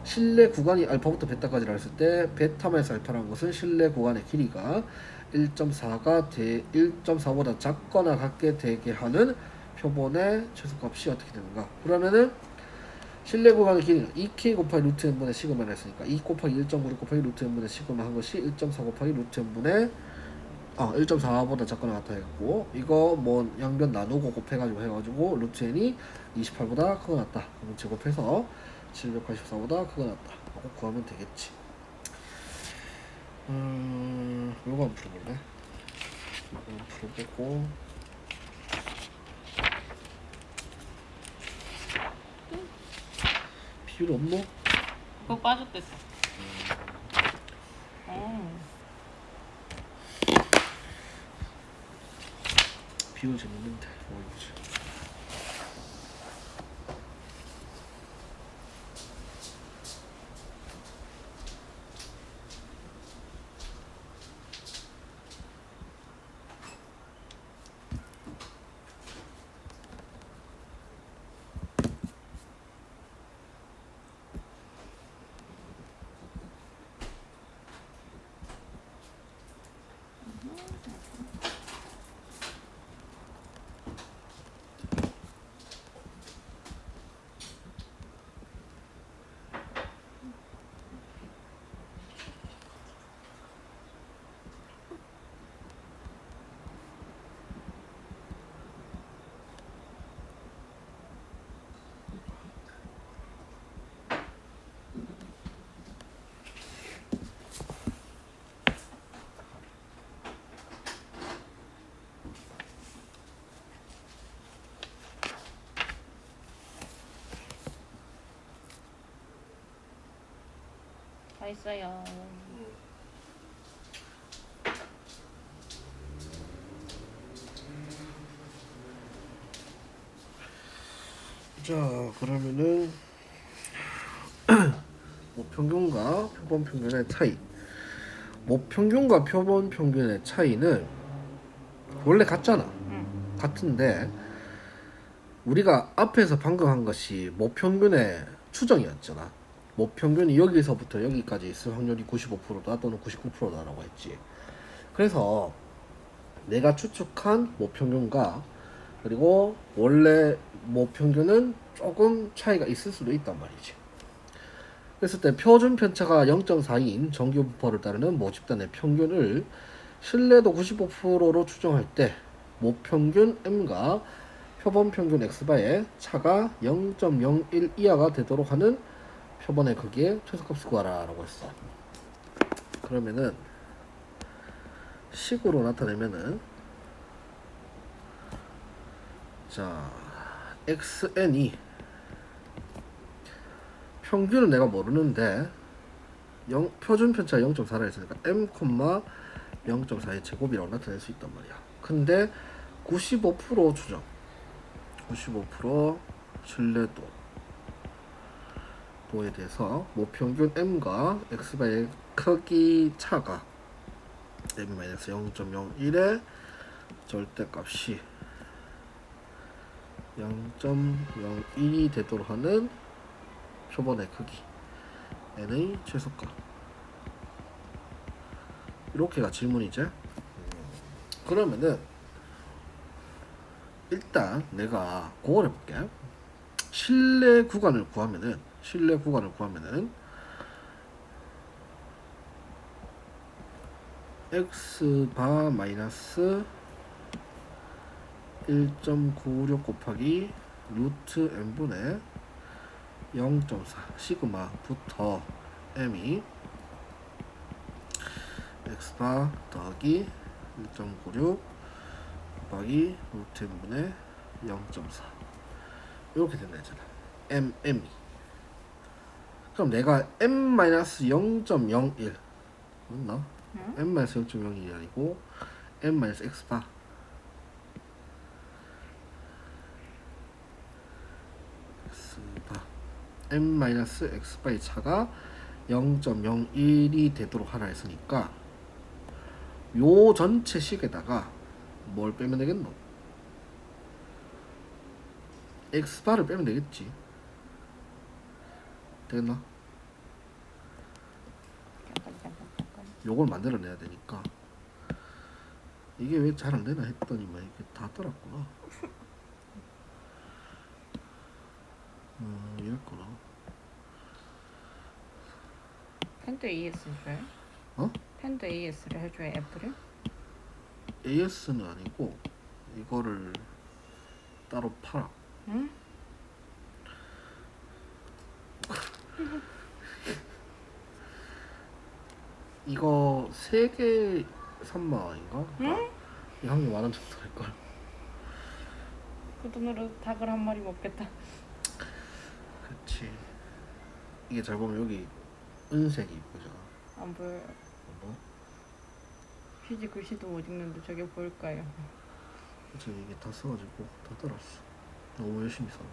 실내 구간이 알파부터 베타까지라 했을 때 베타 마이너스 알파라는 것은 실내 구간의 길이가 1.4가 1.4보다 작거나 같게 되게 하는 표본의 최소값이 어떻게 되는가. 그러면은 실내 구간의 길이는 2k 곱하기 루트 n분의 시그마를 했으니까 2 곱하기 1.96 곱하기 루트 n분의 시그마 한 것이 1.4 곱하기 루트 n분의 1.4보다 작거나 같아 해갖고, 이거 뭐 양변 나누고 곱해가지고 해가지고 루트 n이 28보다 크거나 같다. 그럼 제곱해서 784보다 크거나 같다 하고 구하면 되겠지. 요거 한번 풀어볼래? 이거 풀어보고, 비율 없노? 그거 빠졌댔어. 비율 재밌는데 모르겠지. 다 있어요. 자, 그러면은 모평균과 표본 평균의 차이. 모평균과 표본 평균의 차이는 원래 같잖아. 같은데 우리가 앞에서 방금 한 것이 모평균의 추정이었잖아. 모평균이 여기서부터 여기까지 있을 확률이 95%다 또는 99%다라고 했지. 그래서 내가 추측한 모평균과 그리고 원래 모평균은 조금 차이가 있을 수도 있단 말이지. 그랬을 때 표준 편차가 0.4인 정규 분포를 따르는 모집단의 평균을 신뢰도 95%로 추정할 때 모평균 m과 표본 평균 x바의 차가 0.01 이하가 되도록 하는 표본의 크기의 최소값을 구하라 라고 했어. 그러면은 식으로 나타내면은, 자, xn이 평균은 내가 모르는데 표준 편차 0.4라 했으니까 m, 0.4의 제곱이라고 나타낼 수 있단 말이야. 근데 95% 추정, 95% 신뢰도에 대해서 모평균 m과 x바의 크기 차가 m-0.01의 절대값이 0.01이 되도록 하는 표본의 크기 n의 최소값. 이렇게가 질문이죠. 그러면은 일단 내가 그걸 해볼게. 실내 구간을 구하면은 x바 마이너스 1.96 곱하기 루트 n분의 0.4 시그마부터 m이 x바 더하기 1.96 곱하기 루트 n분의 0.4 이렇게 된다 했잖아. mm이. 그럼 내가 m-0.01 맞나? 응? m-0.01이 아니고 m-x바 m-x바의 차가 0.01이 되도록 하라 했으니까 요 전체 식에다가 뭘 빼면 되겠노? x바를 빼면 되겠지. 되겠나? 잠깐. 요걸 만들어내야 되니까 이게 왜 잘 안되나 했더니만 이게 다 떠났구나. 이랬구나. 펜도 AS 해줘요? 어? 펜도 AS를 해줘요 애플을? AS는 아니고 이거를 따로 팔아. 응? 이거 3개 3만원인가? 응? 이 한개 만원 정도 할걸. 그 돈으로 닭을 한 마리 먹겠다. 그치. 이게 잘 보면 여기 은색이 이쁘잖아. 안 보여요. 뭐? 휴지 글씨도 못 읽는데 저게 보일까요? 그치, 이게 다 써가지고 다 떨었어. 너무 열심히 썼네.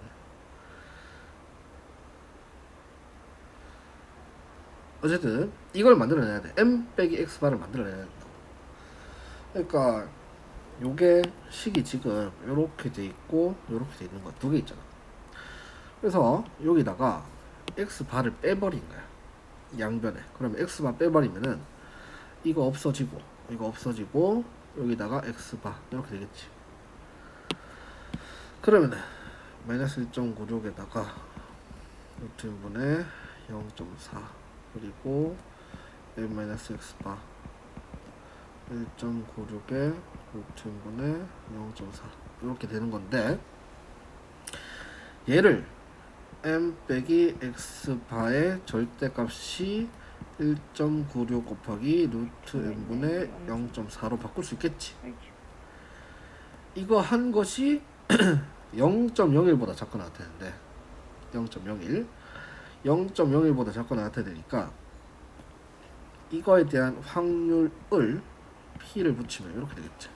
어쨌든 이걸 만들어내야 돼. m 빼기 x 바를 만들어내야 된다. 그러니까 요게 식이 지금 요렇게 돼 있고 요렇게 돼 있는 거 두 개 있잖아. 그래서 여기다가 x 바를 빼버린 거야. 양변에. 그러면 x 바 빼버리면은 이거 없어지고 이거 없어지고 여기다가 x 바 이렇게 되겠지. 그러면은 마이너스 1.96에다가 루트 1분의 0.4 그리고 m-x바 1.96에 루트 1분의 0.4 이렇게 되는 건데 얘를 m 빼기 x바의 절대값이 1.96 곱하기 루트 n분의 0.4로 바꿀 수 있겠지. 이거 한 것이 0.01보다 작거나 같아야 되는데 0.01보다 작거나 같아야 되니까 이거에 대한 확률을 p를 붙이면 이렇게 되겠죠.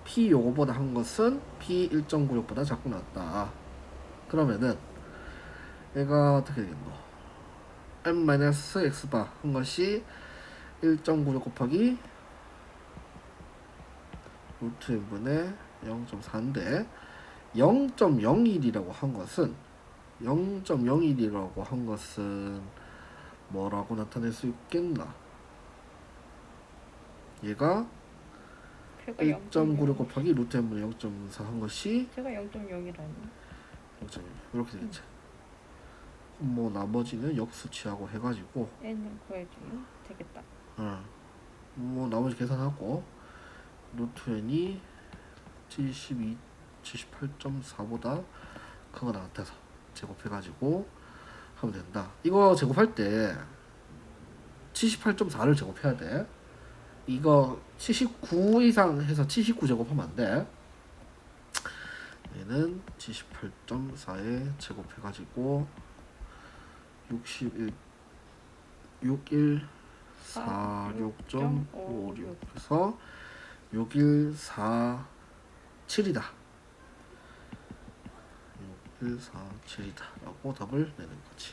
p 요거보다 한 것은 p 1.96보다 작거나 같다. 그러면은 얘가 어떻게 되겠노? m-x바 한 것이 1.96 곱하기 루트 n분의 0.4인데 0.01이라고 한 것은 뭐라고 나타낼 수 있겠나? 얘가 1.96 곱하기 루트 n분의 0.4 한 것이 제가 0.01 아니에요? 0.1 이렇게 되겠지. 뭐 나머지는 역수치하고 해가지고 n을 구해주면 되겠다. 뭐 나머지 계산하고 루트 n이 78.4보다 크거나 같아서 제곱해가지고 하면 된다. 이거 제곱할 때 78.4를 제곱해야 돼. 이거 79 이상 해서 79 제곱하면 안 돼. 얘는 78.4에 제곱해가지고 6146.56 그래서 6147이다. 6147이다 라고 답을 내는 거지.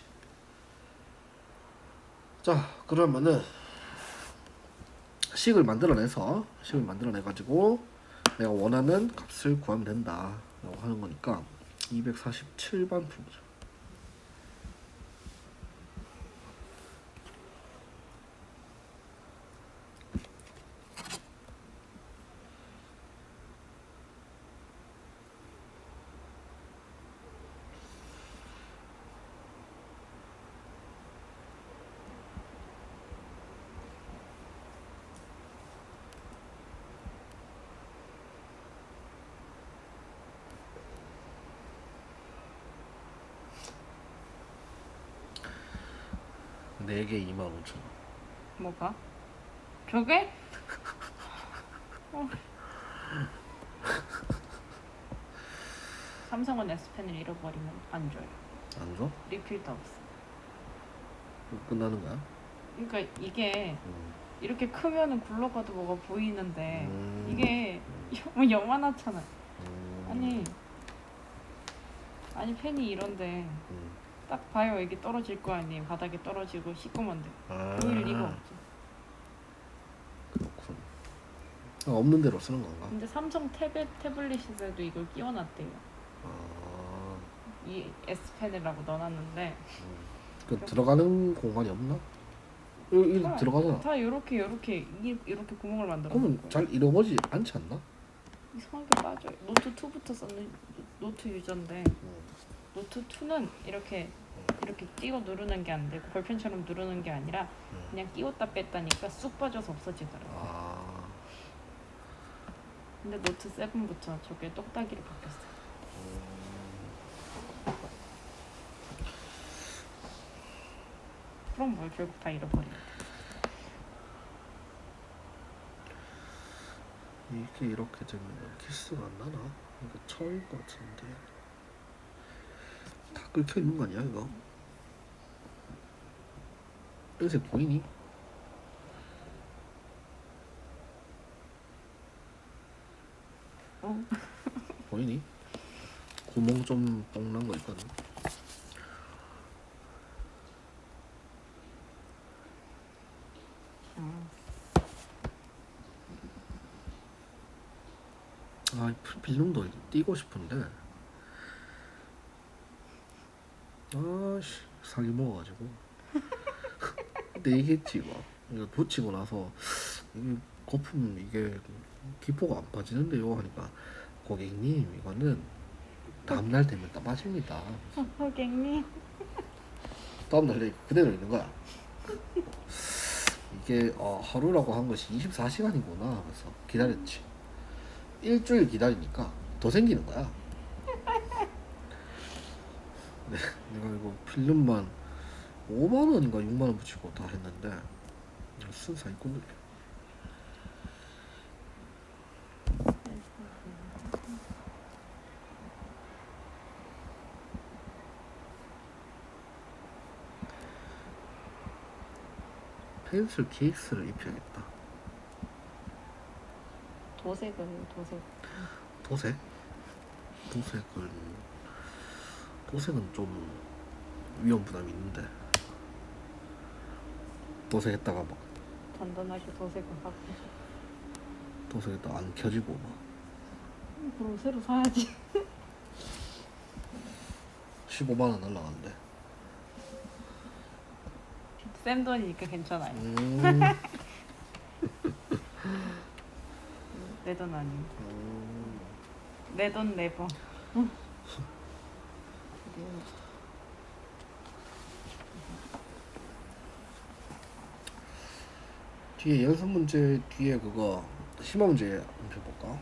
자, 그러면은 식을 만들어내가지고 내가 원하는 값을 구하면 된다 라고 하는 거니까 247번 풀자. 4개 25,000원. 뭐가? 저게? 어. 삼성은 S펜을 잃어버리면 안 줘요. 안 줘? 리필도 없어. 끝나는 거야? 그러니까 이게 음. 이렇게 크면은 굴러가도 뭐가 보이는데 이게 음. 요만하잖아. 음. 아니 펜이 이런데 음. 딱 봐요. 이게 떨어질 거 아니에요. 바닥에 떨어지고 씻고만 돼. 아. 보일 리가 없지. 그렇군. 없는 대로 쓰는 건가? 근데 삼성 태블릿에도 이걸 끼워놨대요. 아. 이 S펜이라고 넣어놨는데 그 들어가는 공간이 없나? 여기 들어가잖아. 다 이렇게 이렇게 구멍을 만들어 놓은 그러면 거예요. 잘 잃어버리지 않지 않나? 이상하게 빠져요. 노트 2부터 썼는 노트 유저인데 노트 2는 이렇게 끼워 누르는 게 안 되고 볼펜처럼 누르는 게 아니라 그냥 끼웠다 뺐다니까 쑥 빠져서 없어지더라고요. 아. 근데 노트 7부터 저게 똑딱이로 바뀌었어요. 그럼 뭘 결국 다 잃어버려요. 이게 이렇게 되면 키스가 안 나나? 이거 처음일 것 같은데. 다 긁혀 있는 거 아니야 이거? 흰색 보이니? 어? 보이니? 구멍 좀 뻥난 거 있거든. 아, 필름도 띄고 싶은데. 아씨, 사기 먹어가지고. 근데 얘기했지 막. 이거 붙이고 나서 이게 거품 이게 기포가 안 빠지는데요 하니까 고객님 이거는 다음날 되면 다 빠집니다. 고객님. 다음날 그대로 있는 거야. 이게 하루라고 한 것이 24시간이구나 하면서 기다렸지. 일주일 기다리니까 더 생기는 거야. 네, 내가 이거 필름만 5만원인가 6만원 붙이고 다 했는데 쓴 사기꾼들이야. 펜슬 케이스를 입혀야겠다. 도색은 도색. 도색? 도색은 좀 위험 부담이 있는데 도색했다가 막 단단하게 도색을 하고. 도색했다가 안 켜지고 막 그럼 새로 사야지. 15만원 날라갔는데. 쌤 돈이니까 괜찮아요. 내 돈 아니고. 내 돈 내버. 뒤에 연습 문제 뒤에 그거 심화 문제 한번 해볼까?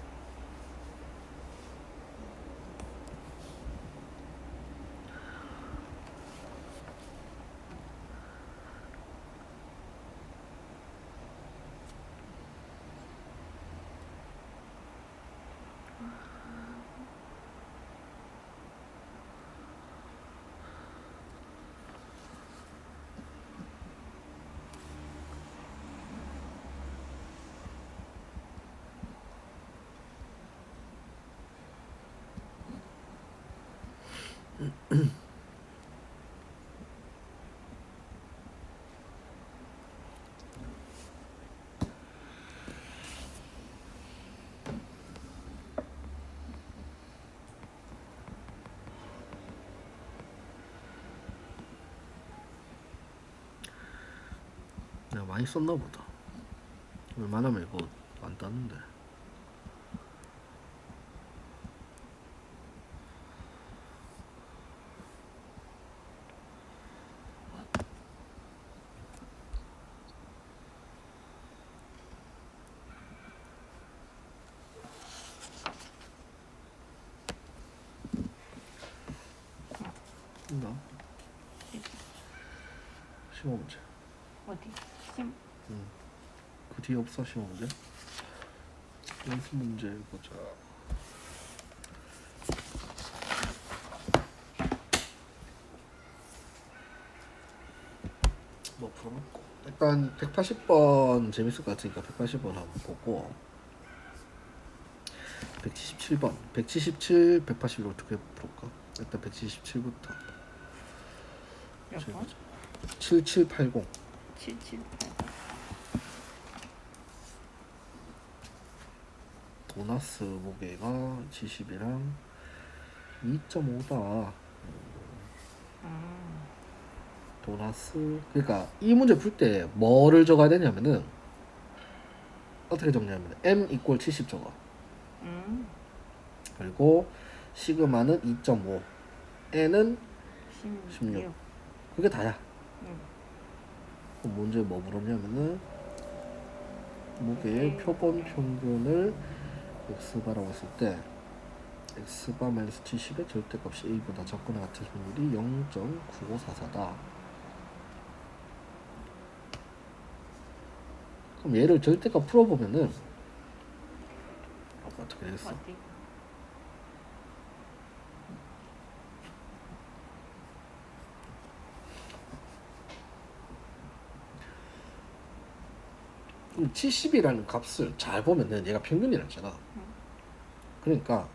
내가 많이 썼나 보다. 웬만하면 이거 안 땄는데. 나 15문제. 어디? 심. 그 뒤에 없어 시험 문제. 연습 문제 보자. 뭐 풀어놓고 일단 180번 재밌을 것 같으니까 180번 한번 보고 177번 177, 180을 어떻게 풀을까? 일단 177부터 몇 번? 7780 778. 보너스 무게가 70이랑 2.5다. 보너스 그러니까 이 문제 풀 때 뭐를 적어야 되냐면은 어떻게 적냐면 m 이꼴 70 적어. 그리고 시그마는 2.5 n은 16. 그게 다야. 그럼 문제 뭐 물었냐면은 무게의 표본 평균을 x바라고 했을 때 x바 마이너스 70의 절대값이 a보다 작거나 같은 확률이 0.9544다. 그럼 얘를 절대값 풀어보면은 어떻게 되겠어? 어디? 그럼 70이라는 값을 잘 보면은 얘가 평균이라잖아. 그러니까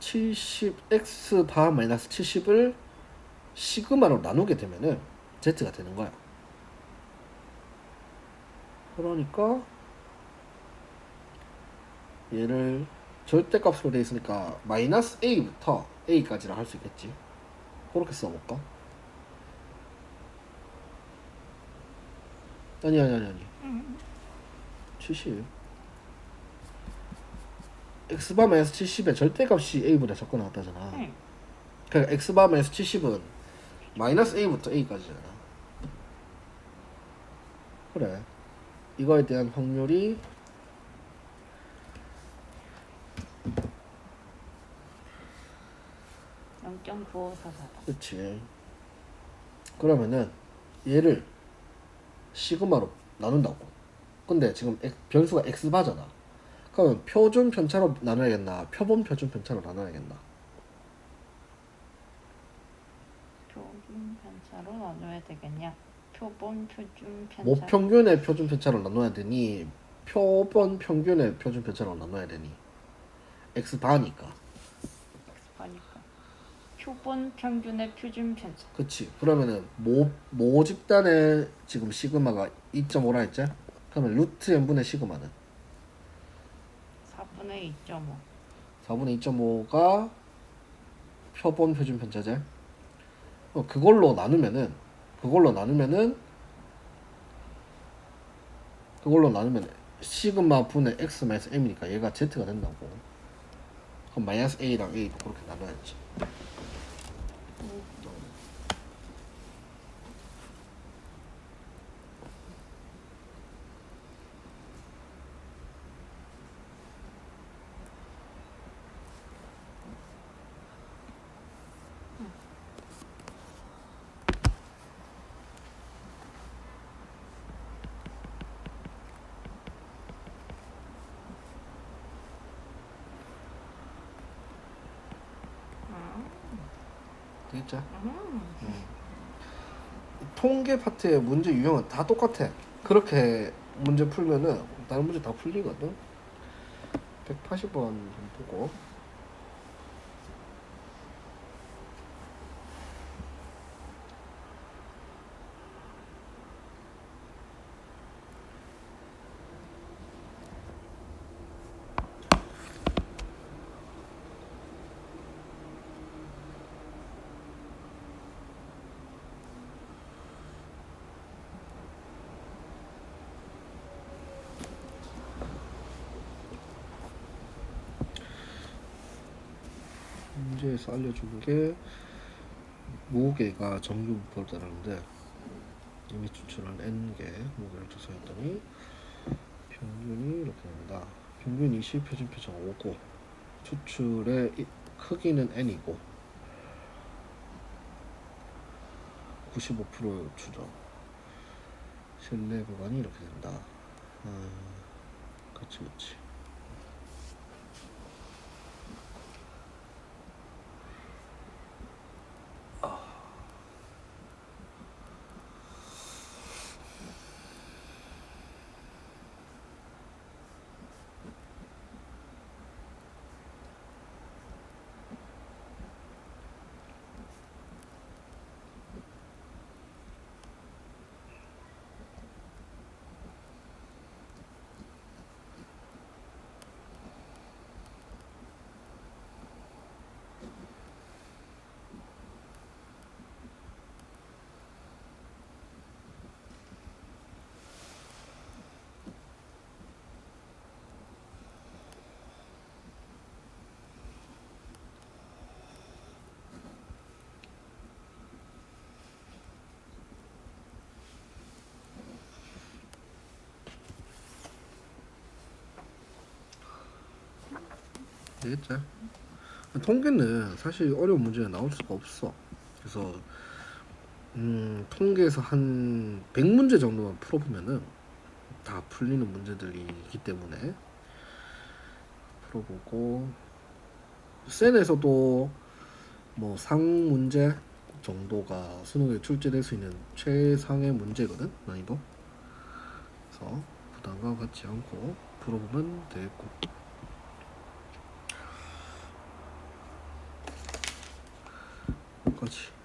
70 x 바 마이너스 70을 시그마로 나누게 되면은 z가 되는 거야. 그러니까 얘를 절대값으로 돼 있으니까 마이너스 a부터 a까지라 할 수 있겠지. 그렇게 써볼까? 아니 70 x바 마이너스 70의 절대값이 a보다 작거나 같다잖아. 그러니까 x바 마이너스 70은 마이너스 a부터 a까지잖아. 그래, 이거에 대한 확률이 그치. 그러면은 얘를 시그마로 나눈다고. 근데 지금 변수가 x바잖아. 그러면 표준 편차로 나눠야겠나? 표본 표준 편차로 나눠야겠나? 표준 편차로 나눠야 되겠냐? 표본 표준 편차. 모평균의 표준 편차로 나눠야 되니 표본 평균의 표준 편차로 나눠야 되니 x바니까. x바니까. 표본 평균의 표준 편차. 그치. 그러면은 모 집단의 지금 시그마가 2.5라 했지? 그러면 루트 n분의 시그마는 4분의 2.5. 4분의 2.5가 표본 표준 편차제. 그걸로 나누면은 시그마 분의 x 마이너스 m이니까 얘가 z가 된다고. 그럼 마이너스 a랑 a도 그렇게 나눠야지. 되겠죠? 통계 파트의 문제 유형은 다 똑같아. 그렇게 문제 풀면은 다른 문제 다 풀리거든. 180번 좀 보고. 문제에서 알려주는 게 무게가 정규분포다라는데 이미 추출한 n개 무게를 조사했더니 평균이 이렇게 나옵니다. 평균 20, 표준 표차가 5고 추출의 크기는 n이고 95% 추정. 실내 구간이 이렇게 된다. 그렇지. 되겠지? 통계는 사실 어려운 문제가 나올 수가 없어. 그래서 통계에서 한 100문제 정도만 풀어보면은 다 풀리는 문제들이기 때문에 풀어보고, 센에서도 뭐 상문제 정도가 수능에 출제될 수 있는 최상의 문제거든, 난이도. 그래서 부담감 갖지 않고 풀어보면 되겠고. 그렇지.